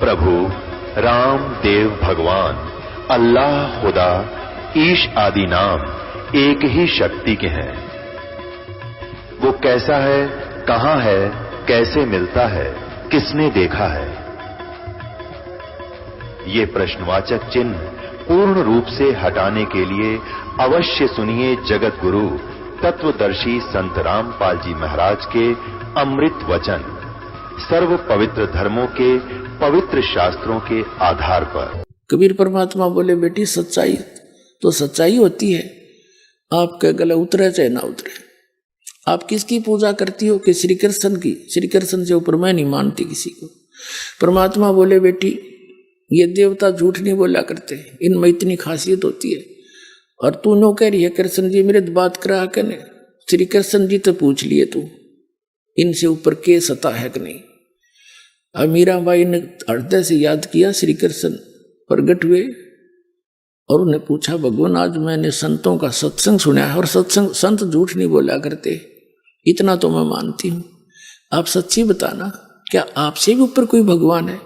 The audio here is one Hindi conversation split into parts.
प्रभु राम देव भगवान अल्लाह खुदा ईश आदि नाम एक ही शक्ति के हैं। वो कैसा है, कहां है, कैसे मिलता है, किसने देखा है? ये प्रश्नवाचक चिन्ह पूर्ण रूप से हटाने के लिए अवश्य सुनिए जगत गुरु तत्वदर्शी संत रामपाल जी महाराज के अमृत वचन, सर्व पवित्र धर्मों के पवित्र शास्त्रों के आधार पर। कबीर परमात्मा बोले, बेटी सच्चाई तो सच्चाई होती है, आपके गले उतरे चाहे ना उतरे। आप किसकी पूजा करती हो? कि श्री कृष्ण की। श्री कृष्ण से ऊपर मैं नहीं मानती किसी को। परमात्मा बोले, बेटी ये देवता झूठ नहीं बोला करते, इनमें इतनी खासियत होती है। और तू नो कह रही है कृष्ण जी मेरे बात करा के ने। श्री कृष्ण जी तो पूछ लिए तू, इनसे ऊपर के सता है कि नहीं? अब मीराबाई ने हृदय से याद किया, श्री कृष्ण प्रगट हुए और उन्हें पूछा, भगवान आज मैंने संतों का सत्संग सुना है और सत्संग संत झूठ नहीं बोला करते, इतना तो मैं मानती हूँ। आप सच्ची बताना, क्या आपसे भी ऊपर कोई भगवान है?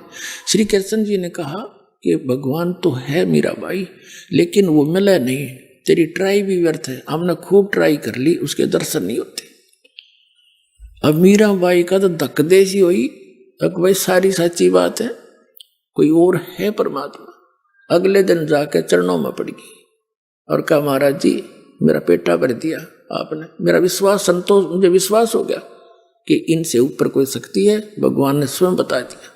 श्री कृष्ण जी ने कहा कि भगवान तो है मीराबाई, लेकिन वो मिला नहीं, तेरी ट्राई भी व्यर्थ है। हमने खूब ट्राई कर ली, उसके दर्शन नहीं होते। अब मीराबाई का तो धक देसी हुई, भाई सारी सच्ची बात है, कोई और है परमात्मा। अगले दिन जाकर चरणों में पड़ गई और कहा, महाराज जी मेरा पेटा भर दिया आपने, मेरा विश्वास संतोष, मुझे विश्वास हो गया कि इनसे ऊपर कोई शक्ति है, भगवान ने स्वयं बता दिया।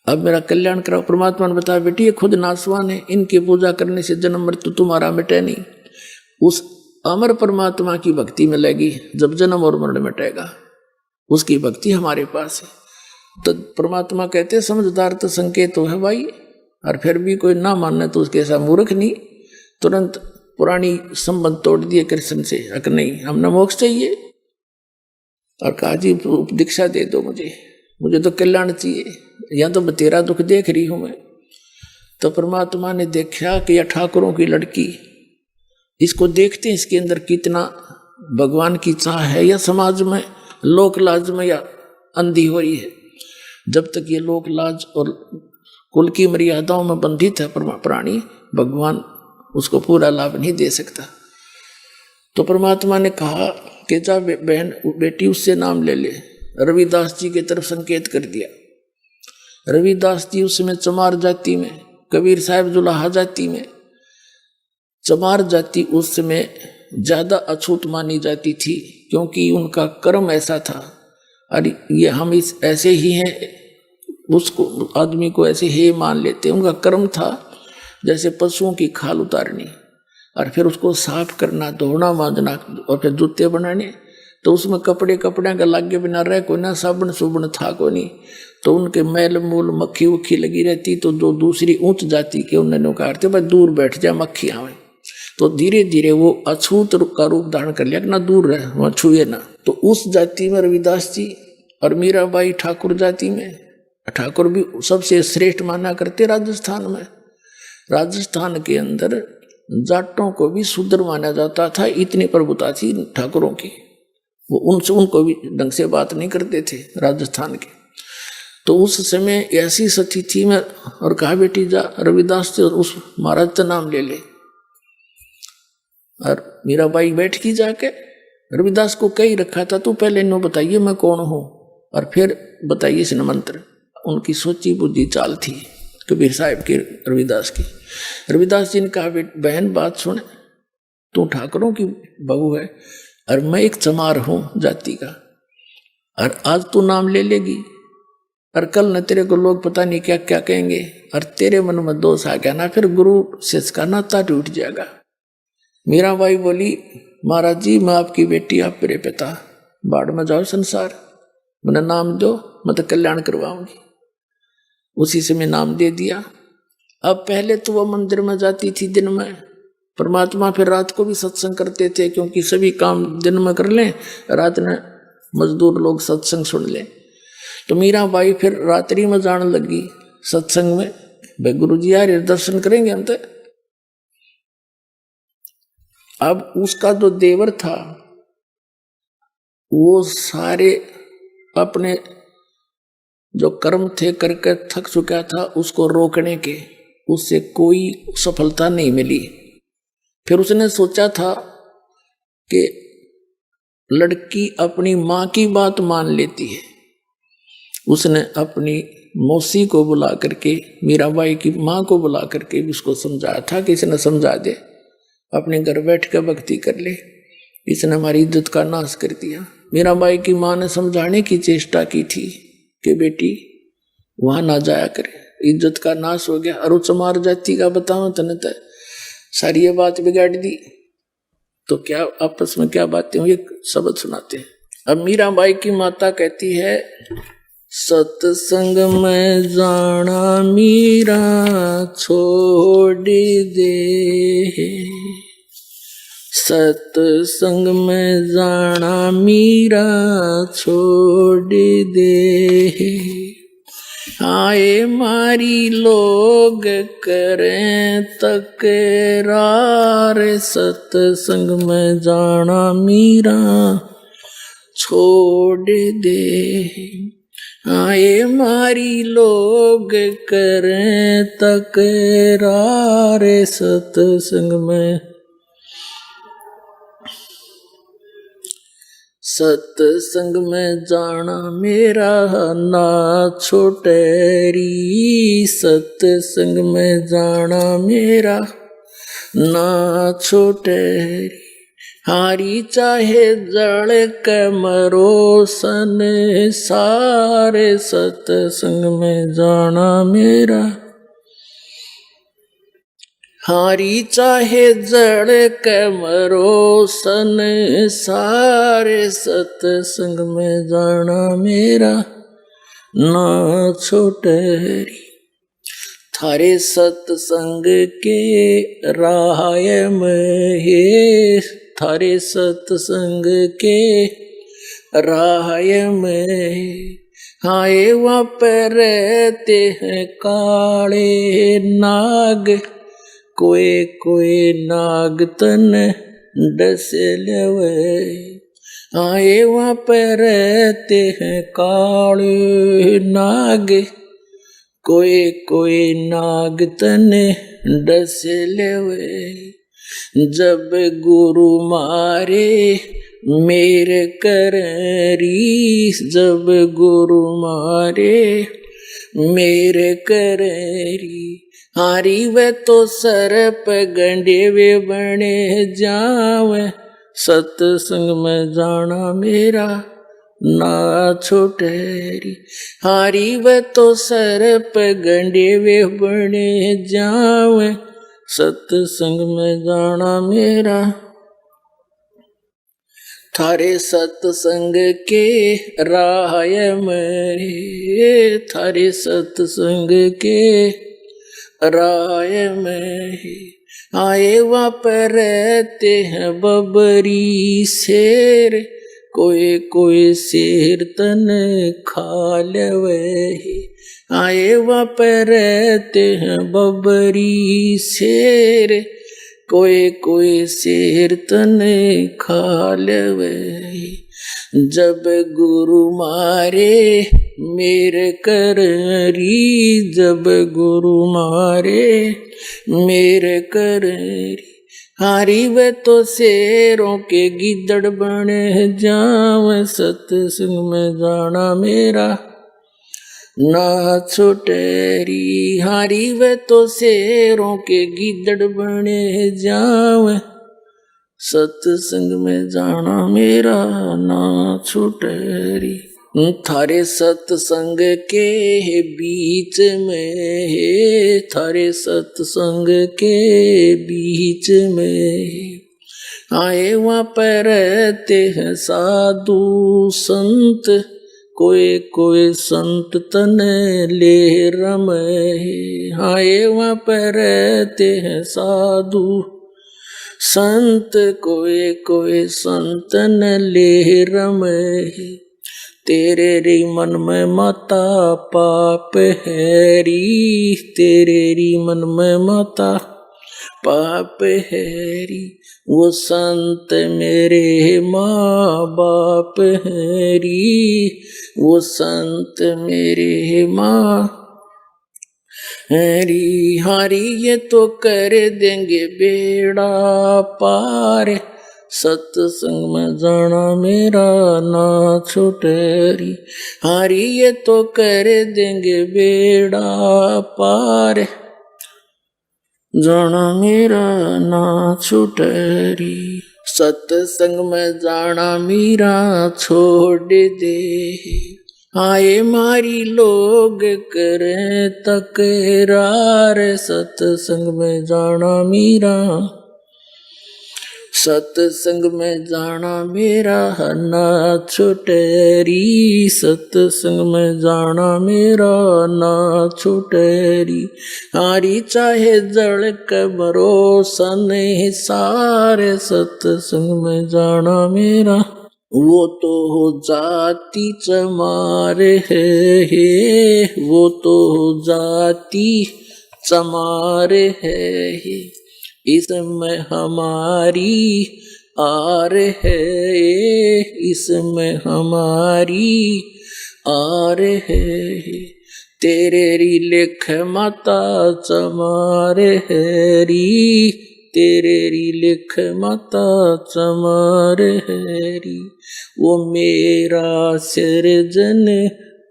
अब मेरा कल्याण कराओ। परमात्मा ने बताया, बेटी ये खुद नासवान है, इनकी पूजा करने से जन्म मृत्यु तुम्हारा मिटे नहीं। उस अमर परमात्मा की भक्ति में लगी, जब जन्म और मरण मिटेगा उसकी भक्ति हमारे पास है। तो परमात्मा कहते समझदार तो संकेत तो है भाई, और फिर भी कोई ना मानना तो उसके ऐसा मूर्ख नहीं। तुरंत पुरानी संबंध तोड़ दिए कृष्ण से, अक नहीं हमने मोक्ष चाहिए। और कहा जी दीक्षा दे दो मुझे तो कल्याण चाहिए, या तो तेरा दुख देख रही हूं मैं। तो परमात्मा ने देखा कि यह ठाकुरों की लड़की, इसको देखते हैं इसके अंदर कितना भगवान की चाह है, या समाज में लोक लाज में या अंधी हो रही है। जब तक ये लोक लाज और कुल की मर्यादाओं में बंधित है प्राणी, भगवान उसको पूरा लाभ नहीं दे सकता। तो परमात्मा ने कहा कि जा बहन बेटी उससे नाम ले ले। रविदास जी की तरफ संकेत कर दिया। रविदास जी उस समय चमार जाति में, कबीर साहब जुलाहा जाति में। चमार जाति उस समय ज्यादा अछूत मानी जाती थी, क्योंकि उनका कर्म ऐसा था। अरे ये हम इस ऐसे ही हैं, उसको आदमी को ऐसे ही मान लेते। उनका कर्म था जैसे पशुओं की खाल उतारनी और फिर उसको साफ करना, धोना मांजना और फिर जूते बनाने। तो उसमें कपड़े का लागे बिना रह कोई ना, साबुन सुबुन था को नहीं। तो उनके मैल मूल मक्खी उक्खी लगी रहती। तो जो दूसरी उच्च जाति के उन्होंने कहा भाई दूर बैठ जा मक्खी आवे। तो धीरे धीरे वो अछूत का रूप धारण कर लिया कि ना दूर रहे, वहां छुए ना। तो उस जाति में रविदास जी और मीराबाई ठाकुर जाति में। ठाकुर भी सबसे श्रेष्ठ माना करते राजस्थान में। राजस्थान के अंदर जाटों को भी शूद्र माना जाता था, इतनी प्रभुता थी ठाकुरों की। वो उनसे उनको भी ढंग से बात नहीं करते थे राजस्थान के। तो उस समय ऐसी सती थी मैं, और कहा बेटी जा रविदास से उस महाराज का नाम ले ले। और मीराबाई बैठ की जाके रविदास को कही रखा था, तू पहले इन्हों बताइए मैं कौन हूं और फिर बताइए इस मंत्र। उनकी सोची बुद्धि चाल थी कबीर साहब की, रविदास की। रविदास जी ने कहा बहन बात सुन, तू ठाकुरों की बहू है और मैं एक चमार हूं जाति का, और आज तू नाम ले लेगी और कल न तेरे को लोग पता नहीं क्या क्या कहेंगे, और तेरे मन में दोष आ गया ना, फिर गुरु शिष्य का नाता टूट जाएगा। मीराबाई बोली, महाराज जी मैं आपकी बेटी, आप मेरे पिता, बाढ़ में जाओ संसार, मैंने नाम दो, मैं तो कल्याण करवाऊंगी। उसी से मैं नाम दे दिया। अब पहले तो वह मंदिर में जाती थी दिन में, परमात्मा फिर रात को भी सत्संग करते थे, क्योंकि सभी काम दिन में कर लें, रात में मजदूर लोग सत्संग सुन लें। तो मीराबाई फिर रात्रि में जाने लगी सत्संग में, भाई गुरु जी यार दर्शन करेंगे हम तो। अब उसका जो देवर था वो सारे अपने जो कर्म थे करके थक चुका था उसको रोकने के, उससे कोई सफलता नहीं मिली। फिर उसने सोचा था कि लड़की अपनी माँ की बात मान लेती है। उसने अपनी मौसी को बुला करके, मीराबाई की माँ को बुला करके उसको समझाया था कि इसने समझा दे, अपने घर बैठ कर भक्ति कर ले, इसने हमारी इज्जत का नाश कर दिया। मीराबाई की माँ ने समझाने की चेष्टा की थी कि बेटी वहां ना जाया करे, इज्जत का नाश हो गया। और चमार जाति का बताओ तने तो सारी ये बात बिगाड़ दी। तो क्या आपस में क्या बातें हुई, शब्द सुनाते हैं। अब मीराबाई की माता कहती है, सत्संग में जाना मीरा छोड़ दे, सत्संग में जाना मीरा छोड़ दे, आए मारी लोग करें तकरार, सत्संग में जाना मीरा छोड़ दे, आए मारी लोग करें तकरार, सत्संग में सत्संग में जाना मेरा ना छोटेरी, सत्संग में जाना मेरा ना छोटेरी, हारी चाहे जड़ के मरो सन सारे, सत्संग में जाना मेरा, हारी चाहे जड़ के मरो सन सारे, सत्संग में जाना मेरा ना छोटेरी, थारे सत्संग के राय में हे, थारे सत्संग के राय में, हाय वहाँ पर रहते हैं काले नाग, कोई कोई नाग तन डस लेवे, आए वहाँ पर रहते हैं काले नाग, कोई कोई नाग तन डस लेवे, जब गुरु मारे मेरे करी, जब गुरु मारे मेरे करी, हारी वे तो सरप गंडे वे बने जावे, सत्संग में जाना मेरा ना छोटेरी, हारी वे तो सरप गंडे वे बने जावे, सत्संग में जाना मेरा, थारे सत्संग के राय में, थारे सत्संग के राय में, आए वहाँ पर रहते हैं बबरी शेर, कोई कोई शेर तन खा लेवे, आए वहाँ पर रहते हैं बबरी शेर, कोई कोई शेर तन खा लेवे, जब गुरु मारे मेरे करी, जब गुरु मारे मेरे करी, हारी वे तो शेरों के गिद्दड़ बने जावे, सत्संग में जाना मेरा ना छोटेरी, हारी वे तो शेरों के गिद्दड़ बने जावे, सत्संग में जाना मेरा ना छोटेरी, थारे सत्संग के बीच में है, थारे सत्संग के बीच में, आए वहाँ पर रहते हैं साधु संत, कोई कोई संत तन ले रमे, आए वहाँ पर रहते हैं साधु संत, कोई कोई संतन ले रमे, तेरे री मन में माता पाप है री, तेरे री मन में माता पाप हैरी, वो संत मेरे माँ बाप हैरी, वो संत मेरे माँ हैरी। हारी ये तो कर देंगे बेड़ा पार, सत्संग में जाना मेरा ना छुटेरी। हारी ये तो कर देंगे बेड़ा पार, जाना मेरा ना छुटेरी। सत्संग में जाना मेरा छोड़ दे, आए मारी लोग करे तकरार। सत्संग में जाना मेरा, सत्संग में जाना मेरा ना छुटेरी। सत्संग में जाना मेरा ना छुटेरी। हारी चाहे जड़ के भरोसा नहीं सारे, सत्संग में जाना मेरा। वो तो हो जाती चमार है, वो तो हो जाती चमार है, इसमें हमारी आर है, इसमें हमारी आर है। तेरे री लेख माता चमार है री, तेरे री लेख माता चमार है री। वो मेरा सृजन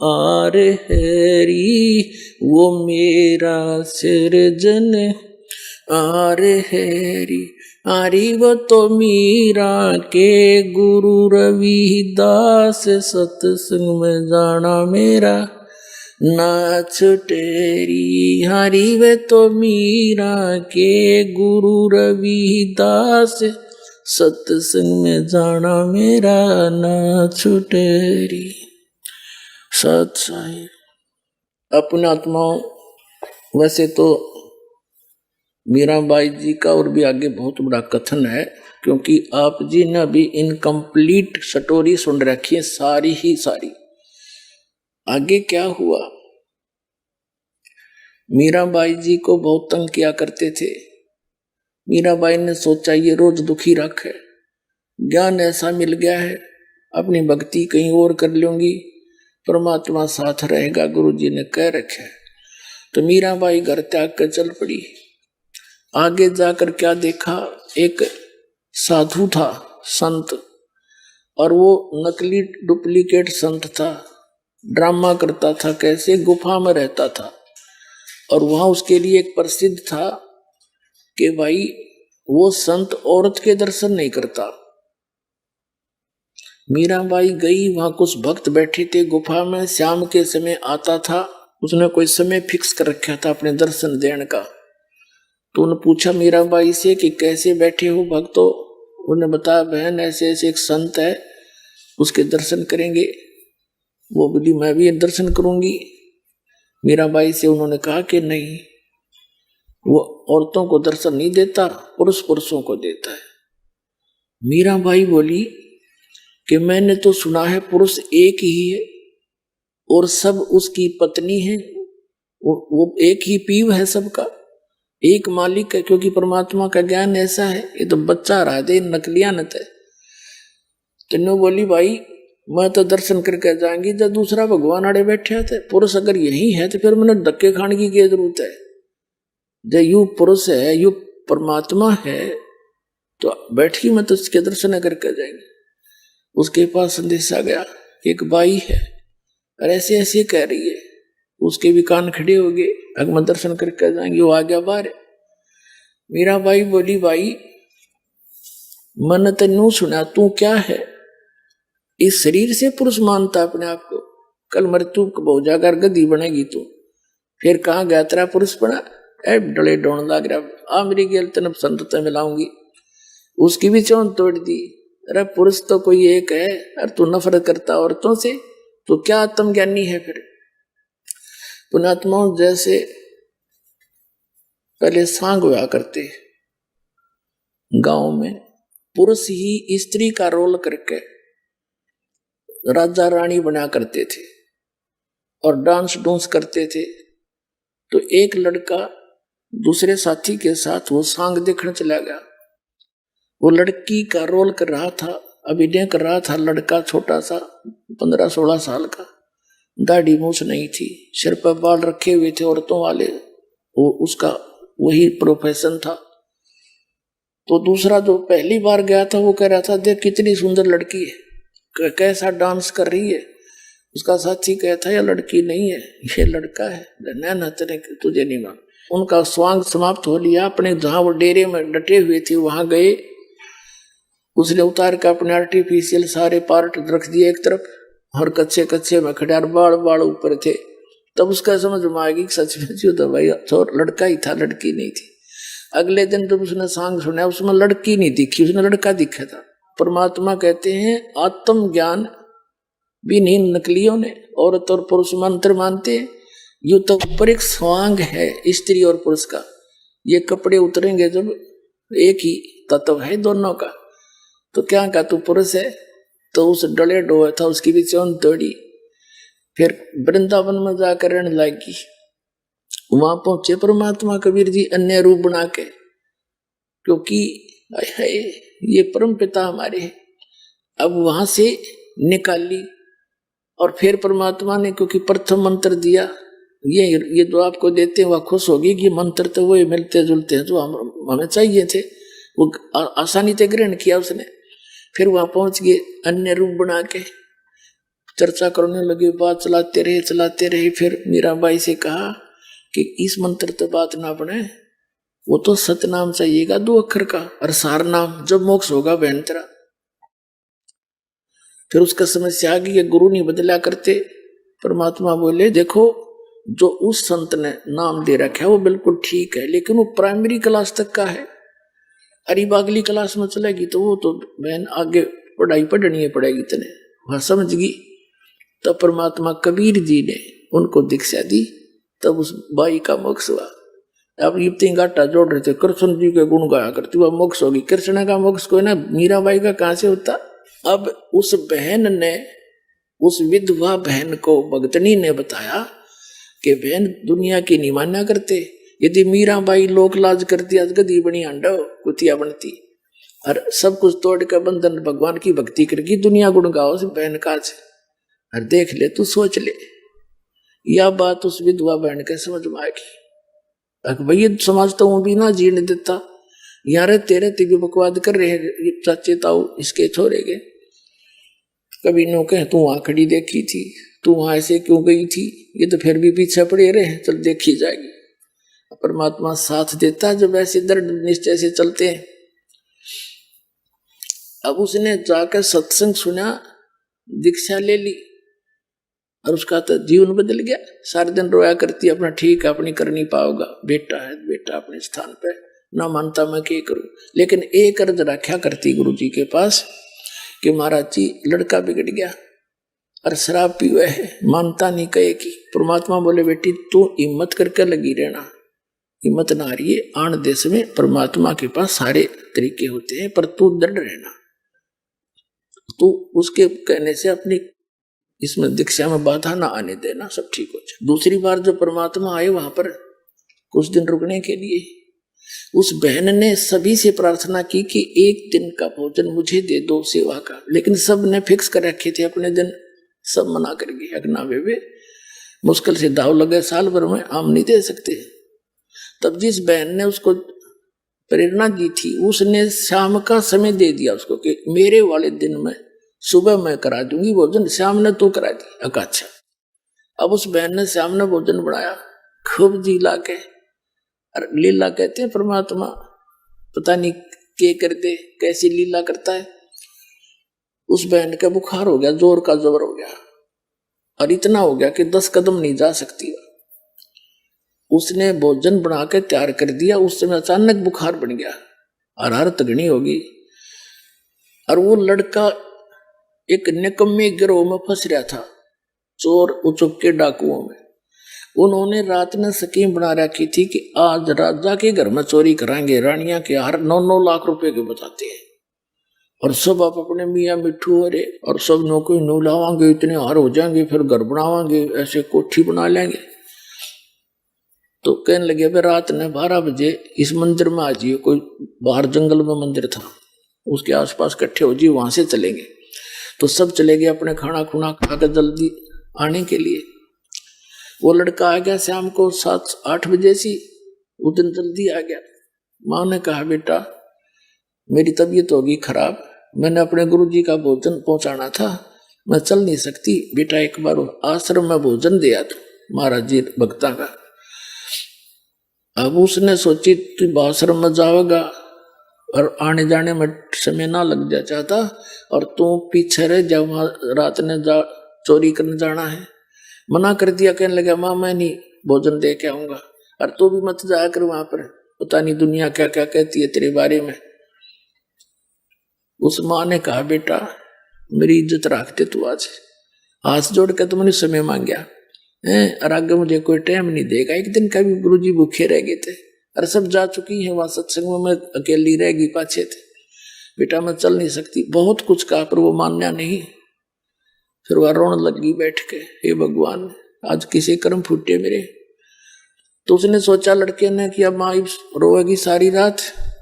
आर है री, वो मेरा सृजन आर हैरी। आरी वो तो मीरा के गुरु रविदास, सत्संग में जाना मेरा ना छुटेरी। हारी वे तो मीरा के गुरु रविदास, सत्संग में जाना मेरा ना छुटेरी। सत साहिब। अपने आत्माओं, वैसे तो मीराबाई जी का और भी आगे बहुत बड़ा कथन है, क्योंकि आप जी ने अभी इनकम्प्लीट स्टोरी सुन रखी है सारी ही सारी। आगे क्या हुआ, मीराबाई जी को बहुत तंग किया करते थे। मीराबाई ने सोचा ये रोज दुखी रखे, ज्ञान ऐसा मिल गया है, अपनी भक्ति कहीं और कर लूंगी, परमात्मा साथ रहेगा, गुरु जी ने कह रखे। तो मीराबाई घर त्याग कर चल पड़ी। आगे जाकर क्या देखा, एक साधु था, संत, और वो नकली डुप्लीकेट संत था, ड्रामा करता था, कैसे गुफा में रहता था। और वहां उसके लिए एक प्रसिद्ध था कि भाई वो संत औरत के दर्शन नहीं करता। मीराबाई गई, वहां कुछ भक्त बैठे थे गुफा में, शाम के समय आता था, उसने कोई समय फिक्स कर रखा था अपने दर्शन देने का। तो उन्होंने पूछा मीराबाई से कि कैसे बैठे हो भक्तों। उन्होंने बताया बहन ऐसे ऐसे एक संत है, उसके दर्शन करेंगे। वो बोली मैं भी दर्शन करूंगी। मीराबाई से उन्होंने कहा कि नहीं, वो औरतों को दर्शन नहीं देता, पुरुष पुरुषों को देता है। मीराबाई बोली कि मैंने तो सुना है पुरुष एक ही है और सब उसकी पत्नी है, वो एक ही पीव है, सबका एक मालिक है, क्योंकि परमात्मा का ज्ञान ऐसा है। ये तो बच्चा रहा दे नकलियानत है। तीनों बोली भाई मैं तो दर्शन करके जाएंगी, जब दूसरा भगवान आड़े बैठे थे। पुरुष अगर यही है तो फिर मैंने धक्के खाने की क्या जरूरत है। जब यू पुरुष है, यू परमात्मा है, तो बैठी मैं तो उसके दर्शन करके जाएंगे। उसके पास संदेश आ गया, एक बाई है और ऐसे ऐसे कह रही है। उसके भी कान खड़े हो गए, अगर मैं दर्शन करके जाएंगे। वो आ गया बाहर। मीराबाई बोली भाई मन तेनू सुना, तू क्या है, इस शरीर से पुरुष मानता अपने आप को, कल मृत्यु हो जाकर गद्दी बनेगी तू, फिर कहाँ गया तेरा पुरुष बना। डले डोन लग रहा, आ मेरी गेल तन संत मिलाऊंगी। उसकी भी चौन तोड़ दी। अरे पुरुष तो कोई एक है और तू नफरत करता औरतों से, तो क्या आत्मज्ञानी है फिर। पुणात्माओं, जैसे पहले सांग हुआ करते गांव में, पुरुष ही स्त्री का रोल करके राजा रानी बना करते थे और डांस डूंस करते थे। तो एक लड़का दूसरे साथी के साथ वो सांग देखने चला गया। वो लड़की का रोल कर रहा था, अभिनय कर रहा था। लड़का छोटा सा 15-16 साल का, दाढ़ी मूछ नहीं थी, सिर पर बाल रखे हुए थे औरतों वाले, वो उसका वही प्रोफेशन था। तो दूसरा जो पहली बार गया था वो कह रहा था देख कितनी सुंदर लड़की है, कैसा डांस कर रही है। उसका साथी कहता है यह लड़की नहीं है, ये लड़का है। ना तेरे तुझे नहीं मान। उनका स्वांग समाप्त हो लिया। अपने जहां वो डेरे में डटे हुए थे वहां गए। उसने उतार कर अपने आर्टिफिशियल सारे पार्ट रख दिए एक तरफ, और कच्चे कच्चे में खड़े बाल बाल ऊपर थे। तब उसका समझ में आ गई सच में जो तो भाई लड़का ही था, लड़की नहीं थी। अगले दिन जब उसने सांग सुना उसमें लड़की नहीं दिखी, उसने लड़का दिखा था। परमात्मा कहते हैं आत्म ज्ञान विहीन नकलियों ने औरत और पुरुष मंत्र मानते हैं। यू तो ऊपर एक स्वांग है स्त्री और पुरुष का, ये कपड़े उतरेंगे जब एक ही तत्व है दोनों का। तो क्या कहा तू पुरुष है, तो उस डले डोए था उसकी भी चौन तोड़ी। फिर वृंदावन में जाकर रहने लगी। वहां पहुंचे परमात्मा कबीर जी अन्य रूप बना के, क्योंकि ये परम पिता हमारे हैं। अब वहां से निकाली और फिर परमात्मा ने क्योंकि प्रथम मंत्र दिया, ये जो आपको देते हैं वह खुश होगी कि मंत्र तो वही मिलते जुलते हैं जो हमें चाहिए थे। वो आसानी से ग्रहण किया उसने। फिर वहां पहुंच गए अन्य रूप बना के, चर्चा करने लगे, बात चलाते रहे। फिर मीराबाई से कहा कि इस मंत्र तो बात ना बने, वो तो सतनाम चाहिएगा 2 अक्षर का, और सार नाम जब मोक्ष होगा बहन तेरा। फिर उसका समस्या आ गई, गुरु नहीं बदला करते। परमात्मा बोले देखो जो उस संत ने नाम दे रखा है वो बिल्कुल ठीक है, लेकिन वो प्राइमरी क्लास तक का है। अरे अगली क्लास में चलेगी तो वो तो बहन आगे पढ़ाई पढ़नी पड़ेगी तने, वह समझ गई। तब परमात्मा कबीर जी ने उनको दीक्षा दी, तब उस बाई का मोक्ष हुआ। अब ये 3 गाटा जोड़ रहे थे, कृष्ण जी के गुण गाया करती वह मोक्ष होगी। कृष्ण का मोक्ष कोई ना, मीराबाई का कहां से होता। अब उस बहन ने, उस विधवा बहन को भगतनी ने बताया कि बहन दुनिया की नहीं मान्या करते, यदि मीराबाई लोक लाज करती आज गदी बनी अंडो कुतिया बनती, और सब कुछ तोड़ कर बंधन भगवान की भक्ति करगी, दुनिया गुण गाओ से बहन काज। और देख ले तू सोच ले, यह बात उस विधवा बहन के समझ में आएगी। भैया समाज तो वो भी ना जीने देता, यार तेरे भी बकवाद कर रहे हैं चाचे ताऊ इसके छोरे के। कभी नो कहे तू वहां खड़ी देखी थी, तू वहां ऐसे क्यों गई थी, ये तो फिर भी पीछे पड़े रहे, चल देखी जाएगी। परमात्मा साथ देता जब ऐसे दृढ़ निश्चय से चलते हैं। अब उसने जाकर सत्संग सुना, दीक्षा ले ली, और उसका तो जीवन बदल गया। सारे दिन रोया करती अपना ठीक है अपनी करनी पाओगा, बेटा है बेटा अपने स्थान पे, ना मानता मैं क्या करूं। लेकिन एक अर्ज रखा करती गुरु जी के पास कि महाराज जी लड़का बिगड़ गया और शराब पीवे है, मानता नहीं कहे की। परमात्मा बोले बेटी तू हिम्मत करके लगी रहना, हिम्मत ना रही है। आन देश में परमात्मा के पास सारे तरीके होते हैं, पर तू दृढ़ रहना। तू उसके कहने से अपनी इसमें दीक्षा में बाधा ना आने देना, सब ठीक हो जाए। दूसरी बार जब परमात्मा आए वहां पर कुछ दिन रुकने के लिए, उस बहन ने सभी से प्रार्थना की कि 1 दिन का भोजन मुझे दे दो सेवा का, लेकिन सब ने फिक्स कर रखे थे अपने दिन, सब मना कर गए। अगना वे मुश्किल से दाव लगे, साल भर में आम नहीं दे सकते। तब जिस बहन ने उसको प्रेरणा दी थी, उसने शाम का समय दे दिया उसको कि मेरे वाले दिन में सुबह मैं करा दूंगी भोजन, शाम ने तू करा दी। अच्छा, अब उस बहन ने शाम ने भोजन बनाया खूब जी ला के। लीला कहते हैं परमात्मा पता नहीं के कर दे, कैसी लीला करता है। उस बहन का बुखार हो गया, जोर का जोर हो गया, और इतना हो गया कि 10 कदम नहीं जा सकती। उसने भोजन बना के तैयार कर दिया, उस समय अचानक बुखार बन गया और हर तगनी होगी। और वो लड़का एक निकम्मे गिरोह में फंस रहा था, चोर उचुक के डाकुओं में। उन्होंने रात में स्कीम बना रखी थी कि आज राजा के घर में चोरी कराएंगे, रानियां के हार 9-9 लाख रुपए के बताते हैं, और सब आप अपने मियाँ मिट्ठू हो रहे, और सब नौकरी नो लावांगे, इतने हार हो जाएंगे, फिर घर बनावांगे, ऐसे कोठी बना लेंगे। तो कहने लगे भाई रात ने 12 बजे इस मंदिर में आ जाइए, कोई बाहर जंगल में मंदिर था, उसके आसपास इकट्ठे हो जाइए, वहां से चलेंगे। तो सब चले गए अपने खाना खुना खाकर जल्दी आने के लिए। वो लड़का आ गया शाम को 7-8 बजे सी, उस दिन जल्दी आ गया। माँ ने कहा बेटा मेरी तबीयत होगी खराब, मैंने अपने गुरुजी का भोजन पहुंचाना था, मैं चल नहीं सकती, बेटा एक बार आश्रम में भोजन दिया तो महाराज जी भक्ता का। अब उसने सोची तू आश्रम में जाओगा और आने जाने में समय ना लग जा चाहता, और तू पीछे रह जा, वहां रात ने चोरी करने जाना है। मना कर दिया, कहने लगा माँ मैं नहीं भोजन दे के आऊंगा, और तू भी मत जाया कर वहां पर, पता नहीं दुनिया क्या क्या कहती है तेरे बारे में। उस माँ ने कहा बेटा मेरी इज्जत रखते तू, आज हाथ जोड़ के तुमने समय मांगया है, और आगे मुझे कोई टाइम नहीं देगा। एक दिन का भी गुरुजी भूखे रह गए थे, अरे सब जा चुकी है वहां सत्संग में, मैं अकेली रह गई पाछे थे, बेटा मैं चल नहीं सकती। बहुत कुछ कहा पर वो मानना नहीं। फिर वह रोने लगी बैठ के, हे भगवान आज किसे कर्म फूटे मेरे। तो उसने सोचा लड़के ने कि अब माँ रोएगी सारी रात,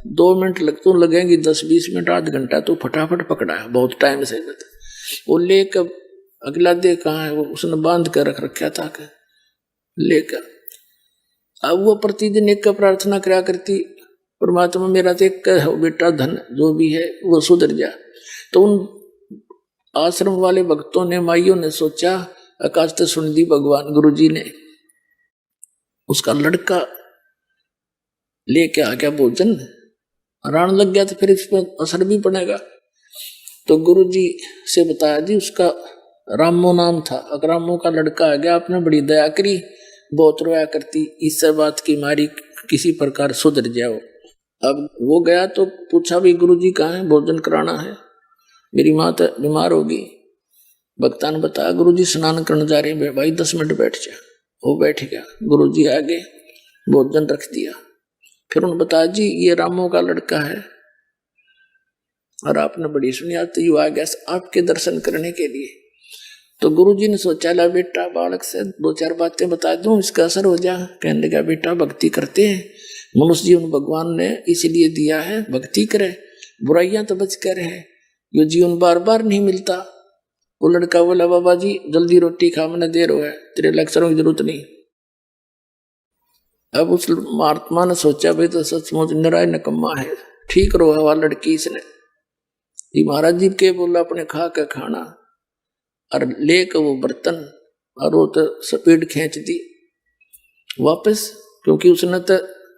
2 मिनट तो लगेंगी, 10-20 मिनट आध घंटा तो फटाफट पकड़ा है, बहुत टाइम से। वो लेकर अगला दे कहाँ है, वो उसने बांध कर रख रखा था लेकर। अब वो प्रतिदिन एक का प्रार्थना करा करती, परमात्मा मेरा तो एक हो बेटा, धन जो भी है वो सुधर जा। तो उन आश्रम वाले भक्तों ने, माइयों ने सोचा आकाश तो सुन दी भगवान गुरुजी ने, उसका लड़का लेके आ गया भोजन, रान लग गया तो फिर इस पर असर भी पड़ेगा। तो गुरुजी से बताया जी उसका रामो नाम था, रामो का लड़का आ गया, आपने बड़ी दया करी, बहुत रोया करती, इससे बात की मारी किसी प्रकार सुधर जाओ। अब वो गया तो पूछा भी गुरुजी कहाँ है, भोजन कराना है, मेरी माँ तो बीमार होगी। भक्ता ने बताया गुरुजी स्नान करने जा रहे हैं, भाई 10 मिनट बैठ जा। वो बैठ गया, गुरुजी आगे भोजन रख दिया। फिर उन्होंने बताया जी ये रामो का लड़का है, और आपने बड़ी सुनिया तो यू आ गया आपके दर्शन करने के लिए। तो गुरुजी ने सोचा ला बेटा बालक से 2-4 बातें बता दूं, इसका असर हो जा। कहने लगा बेटा भक्ति करते हैं, मनुष्य जीवन भगवान ने इसलिए दिया है, भक्ति करे, बुराइयां तो बच कर है, ये जीवन बार बार नहीं मिलता। वो लड़का बोला बाबा जी जल्दी रोटी खा, मैंने देर हो है, तेरे लेक्चरों की जरूरत नहीं। अब उस महात्मा ने सोचा भाई तो सचमुच निराय नकम्मा है, ठीक रो हवा लड़की इसने। महाराज जी के बोला अपने खा के खाना, और लेकर वो बर्तन, और वो तो स्पीड खींच दी वापस, क्योंकि उसने तो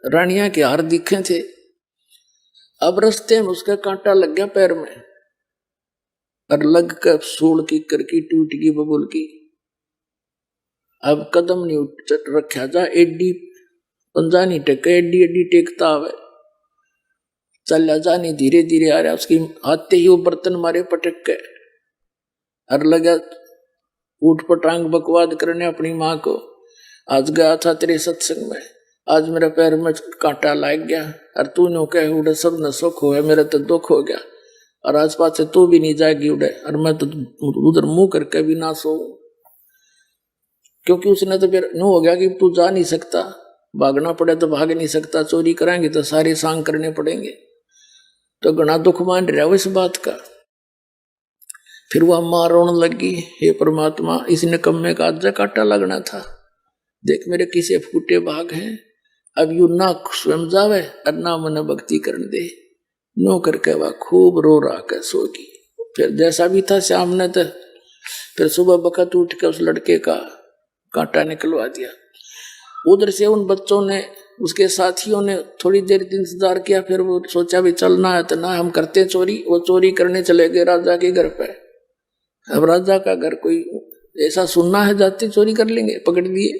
रानिया के हार दिखे थे। अब रास्ते में उसका कांटा लग गया पैर में, और लग कर सूल की करकी टूट गई बबुल की। अब कदम नहीं रखा जा, एडी पंजा नहीं टेके, एडी एडी टेकता आवे, चल जा नहीं, धीरे धीरे आ रहा। उसकी आते ही वो बर्तन मारे पटक के, और लगा ऊट पटांग बकवाद करने अपनी माँ को, आज गया था तेरे सत्संग में, आज मेरे पैर में कांटा लग गया, और तू नो कह उड़े सब न सुख हो है, मेरा तो दुख हो गया, और आज पास से तू भी नहीं जाएगी उड़े, और मैं तो उधर मुंह करके भी ना सो। क्योंकि उसने तो फिर नो हो गया कि तू जा नहीं सकता, भागना पड़े तो भाग नहीं सकता, चोरी कराएंगे तो सारे सांग करने पड़ेंगे। तो घना दुख मान रहा इस बात का। फिर वह मां रोने लगी, हे परमात्मा इस निकम्मे का आज कांटा लगना था, देख मेरे किसे फूटे भाग हैं, अब यू ना स्वयं जावे और ना मन भक्ति करने दे। नो करके वह खूब रो रहा के सोगी। फिर जैसा भी था शाम ने तो फिर सुबह बखत उठ के उस लड़के का कांटा निकलवा दिया। उधर से उन बच्चों ने, उसके साथियों ने थोड़ी देर इंतजार किया, फिर वो सोचा भी चलना है तो ना हम करते चोरी। वो चोरी करने चले गए राजा के घर पे। अब राजा का घर कोई ऐसा सुनना है जाते चोरी कर लेंगे, पकड़ लिए।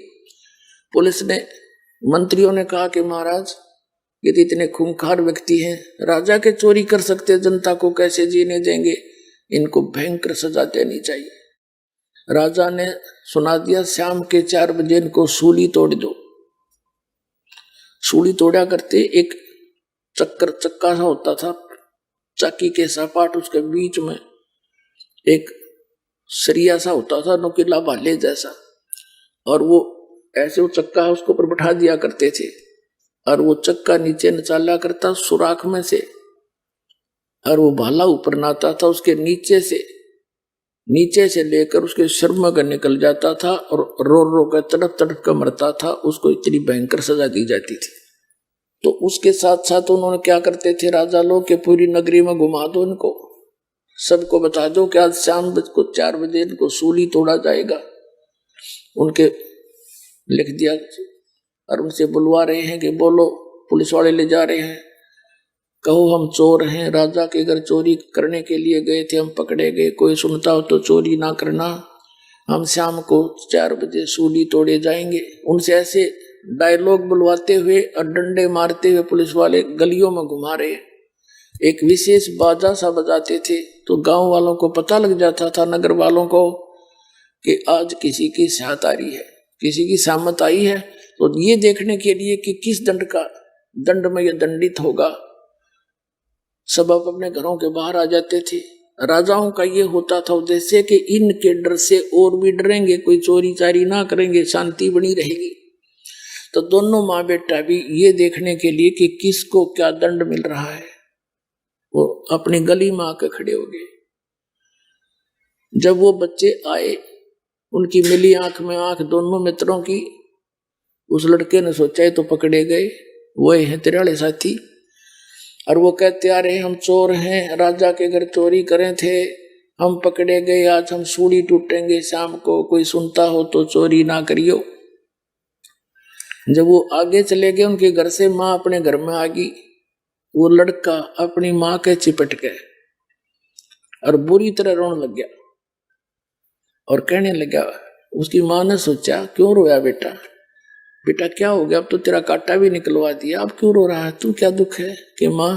पुलिस ने, मंत्रियों ने कहा कि महाराज ये तो इतने खूंखार व्यक्ति हैं, राजा के चोरी कर सकते, जनता को कैसे जीने देंगे, इनको भयंकर सजा देनी चाहिए। राजा ने सुना दिया शाम के 4 बजे इनको सूली तोड़ दो। सूली तोड़ा करते एक चक्का सा होता था, चक्की के सपाट, उसके बीच में एक सरिया सा होता था, नुकीला भाले जैसा, और वो ऐसे वो चक्का उसको ऊपर बैठा दिया करते थे और वो चक्का नीचे नचाला करता सुराख में से और वो भाला ऊपर नाता था, उसके नीचे से लेकर उसके सिर में का निकल जाता था और रो रो कर तड़प तड़प कर मरता था। उसको इतनी भयंकर सजा दी जाती थी। तो उसके साथ साथ उन्होंने क्या करते थे राजा लोग के पूरी नगरी में घुमा दो इनको, सबको बता दो कि आज शाम को 4 बजे इनको सूली तोड़ा जाएगा। उनके लिख दिया और उनसे बुलवा रहे हैं कि बोलो, पुलिस वाले ले जा रहे हैं, कहो हम चोर हैं, राजा के घर चोरी करने के लिए गए थे, हम पकड़े गए, कोई सुनता हो तो चोरी ना करना, हम शाम को 4 बजे सूली तोड़े जाएंगे। उनसे ऐसे डायलॉग बुलवाते हुए और डंडे मारते हुए पुलिस वाले गलियों में घुमा रहे। एक विशेष बाजा सा बजाते थे तो गांव वालों को पता लग जाता था, नगर वालों को, कि आज किसी की साहत आ रही है, किसी की सामत आई है। तो ये देखने के लिए कि किस दंड में यह दंडित होगा, सब अपने घरों के बाहर आ जाते थे। राजाओं का ये होता था उद्देश्य कि इनके डर से और भी डरेंगे, कोई चोरी चारी ना करेंगे, शांति बनी रहेगी। तो दोनों माँ बेटा भी ये देखने के लिए कि किसको क्या दंड मिल रहा है, वो अपनी गली में आकर खड़े हो गए। जब वो बच्चे आए, उनकी मिली आंख में आंख दोनों मित्रों की, उस लड़के ने सोचा है तो पकड़े गए, वो हैं तेरे वाले साथी। और वो कहते आ रहे हम चोर हैं, राजा के घर चोरी करे थे, हम पकड़े गए, आज हम सूली टूटेंगे शाम को, कोई सुनता हो तो चोरी ना करियो। जब वो आगे चले गए उनके घर से, माँ अपने घर में आ गई, वो लड़का अपनी माँ के चिपट गए और बुरी तरह रोने लग गया और कहने लगा। उसकी माँ ने सोचा क्यों रोया बेटा, बेटा क्या हो गया, अब तो तेरा कांटा भी निकलवा दिया, अब क्यों रो रहा है तू, क्या दुख है? कि माँ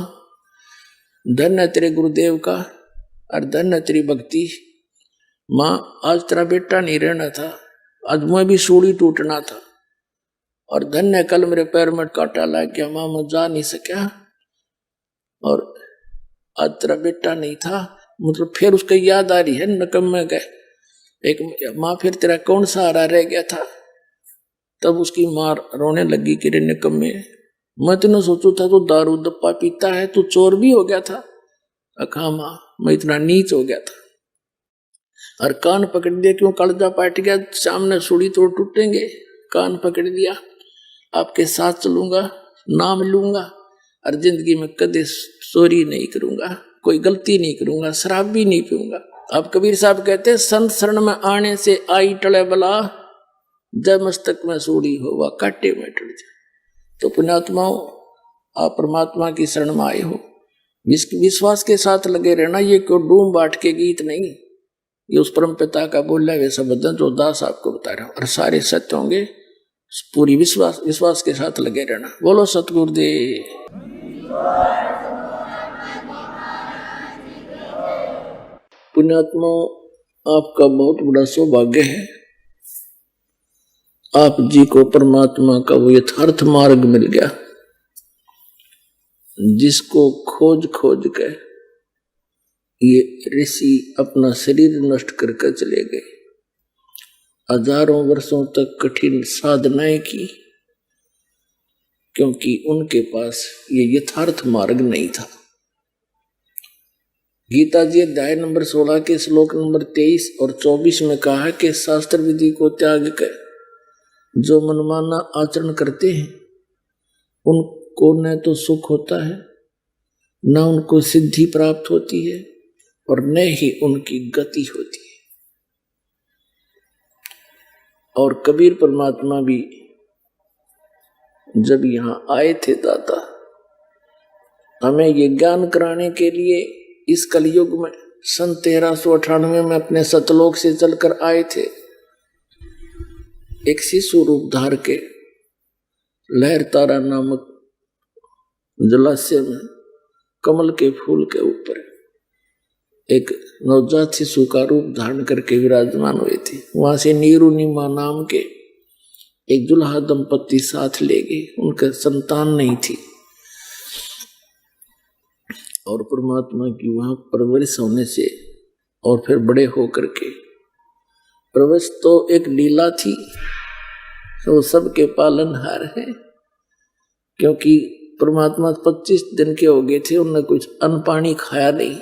धन है तेरे गुरुदेव का और धन है तेरी भक्ति। माँ आज तेरा बेटा नहीं रहना था, आज मैं भी सूली टूटना था, और धन है कल मेरे पैर में कांटा लग गया, माँ मैं जा नहीं सका, और आज तेरा बेटा नहीं था। मतलब फिर उसको याद आ रही है नकम्मे गए एक माँ, फिर तेरा कौन सहारा रह गया था? तब उसकी माँ रोने लगी कि रे निकम्मे, मैं तो सोचू था तू दारू दप्पा पीता है, तू चोर भी हो गया था। अखा माँ मैं इतना नीच हो गया था, और कान पकड़ दिया, क्यों कलजा पाट गया, सामने सूली तोड़ टूटेंगे। कान पकड़ दिया, आपके साथ चलूंगा, नाम लूंगा और जिंदगी में कदे चोरी नहीं करूंगा, कोई गलती नहीं करूंगा, शराब भी नहीं पीऊंगा। अब कबीर साहब कहते संत शरण में आने से आई टले बला, जब मस्तक में सूली होगा काटे में टल जाए। तो पुण्यात्माओं, आप परमात्मा की शरण में आए हो, विश्वास के साथ लगे रहना। ये क्यों डूम बाट के गीत नहीं, ये उस परम पिता का बोला हुआ शब्द जो दास आपको बता रहा हूं, और सारे सत्य होंगे। पूरी विश्वास के साथ लगे रहना। बोलो सतगुरुदेव। पुण्यात्माओं, आपका बहुत बड़ा सौभाग्य है, आप जी को परमात्मा का वो यथार्थ मार्ग मिल गया, जिसको खोज खोज के ये ऋषि अपना शरीर नष्ट करके चले गए, हजारों वर्षों तक कठिन साधनाएं की, क्योंकि उनके पास ये यथार्थ मार्ग नहीं था। गीता जी अध्याय नंबर 16 के श्लोक नंबर 23 और 24 में कहा है कि शास्त्र विधि को त्याग कर जो मनमाना आचरण करते हैं उनको न तो सुख होता है, न उनको सिद्धि प्राप्त होती है, और न ही उनकी गति होती है। और कबीर परमात्मा भी जब यहां आए थे दादा, हमें ये ज्ञान कराने के लिए इस कलयुग में सन 1398 में अपने सतलोक से चलकर आए थे, एक शिशु रूप धार के लहर तारा नामक जलाशय में कमल के फूल के ऊपर एक नवजात शिशु का रूप धारण करके विराजमान हुए थे। वहां से नीरू नीमा नाम के एक दुल्हा दंपति साथ ले गए, उनके संतान नहीं थी, और परमात्मा की वहां परवरिश होने से और फिर बड़े होकर के, परवरिश तो एक लीला थी, तो सबके पालनहार है, क्योंकि परमात्मा 25 दिन के हो गए थे, उन्होंने कुछ अन्न पानी खाया नहीं।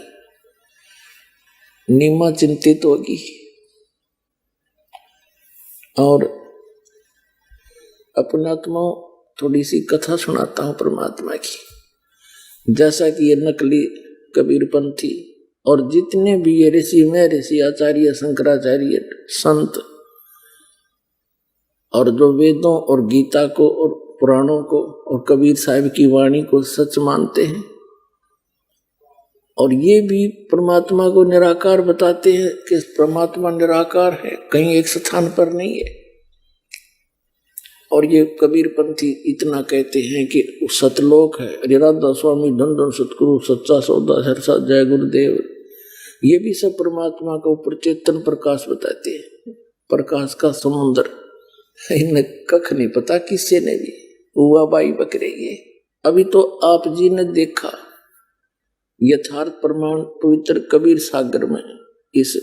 नीमा चिंतित होगी। और अपने आत्मा थोड़ी सी कथा सुनाता हूं परमात्मा की। जैसा कि ये नकली कबीरपंथी और जितने भी ये ऋषि में ऋषि आचार्य शंकराचार्य संत और जो वेदों और गीता को और पुराणों को और कबीर साहिब की वाणी को सच मानते हैं और ये भी परमात्मा को निराकार बताते हैं कि परमात्मा निराकार है, कहीं एक स्थान पर नहीं है। और ये कबीरपंथी इतना कहते हैं कि सतलोक है, राधा स्वामी धन धन सतगुरु सच्चा सौदा सरसा जय गुरुदेव, ये भी सब परमात्मा का ऊपर चेतन प्रकाश बताते हैं, प्रकाश का समुद्र। इन्हें कख नहीं पता किसी ने भी, हुआ बाई बकरे ये। अभी तो आप जी ने देखा यथार्थ प्रमाण पवित्र कबीर सागर में इस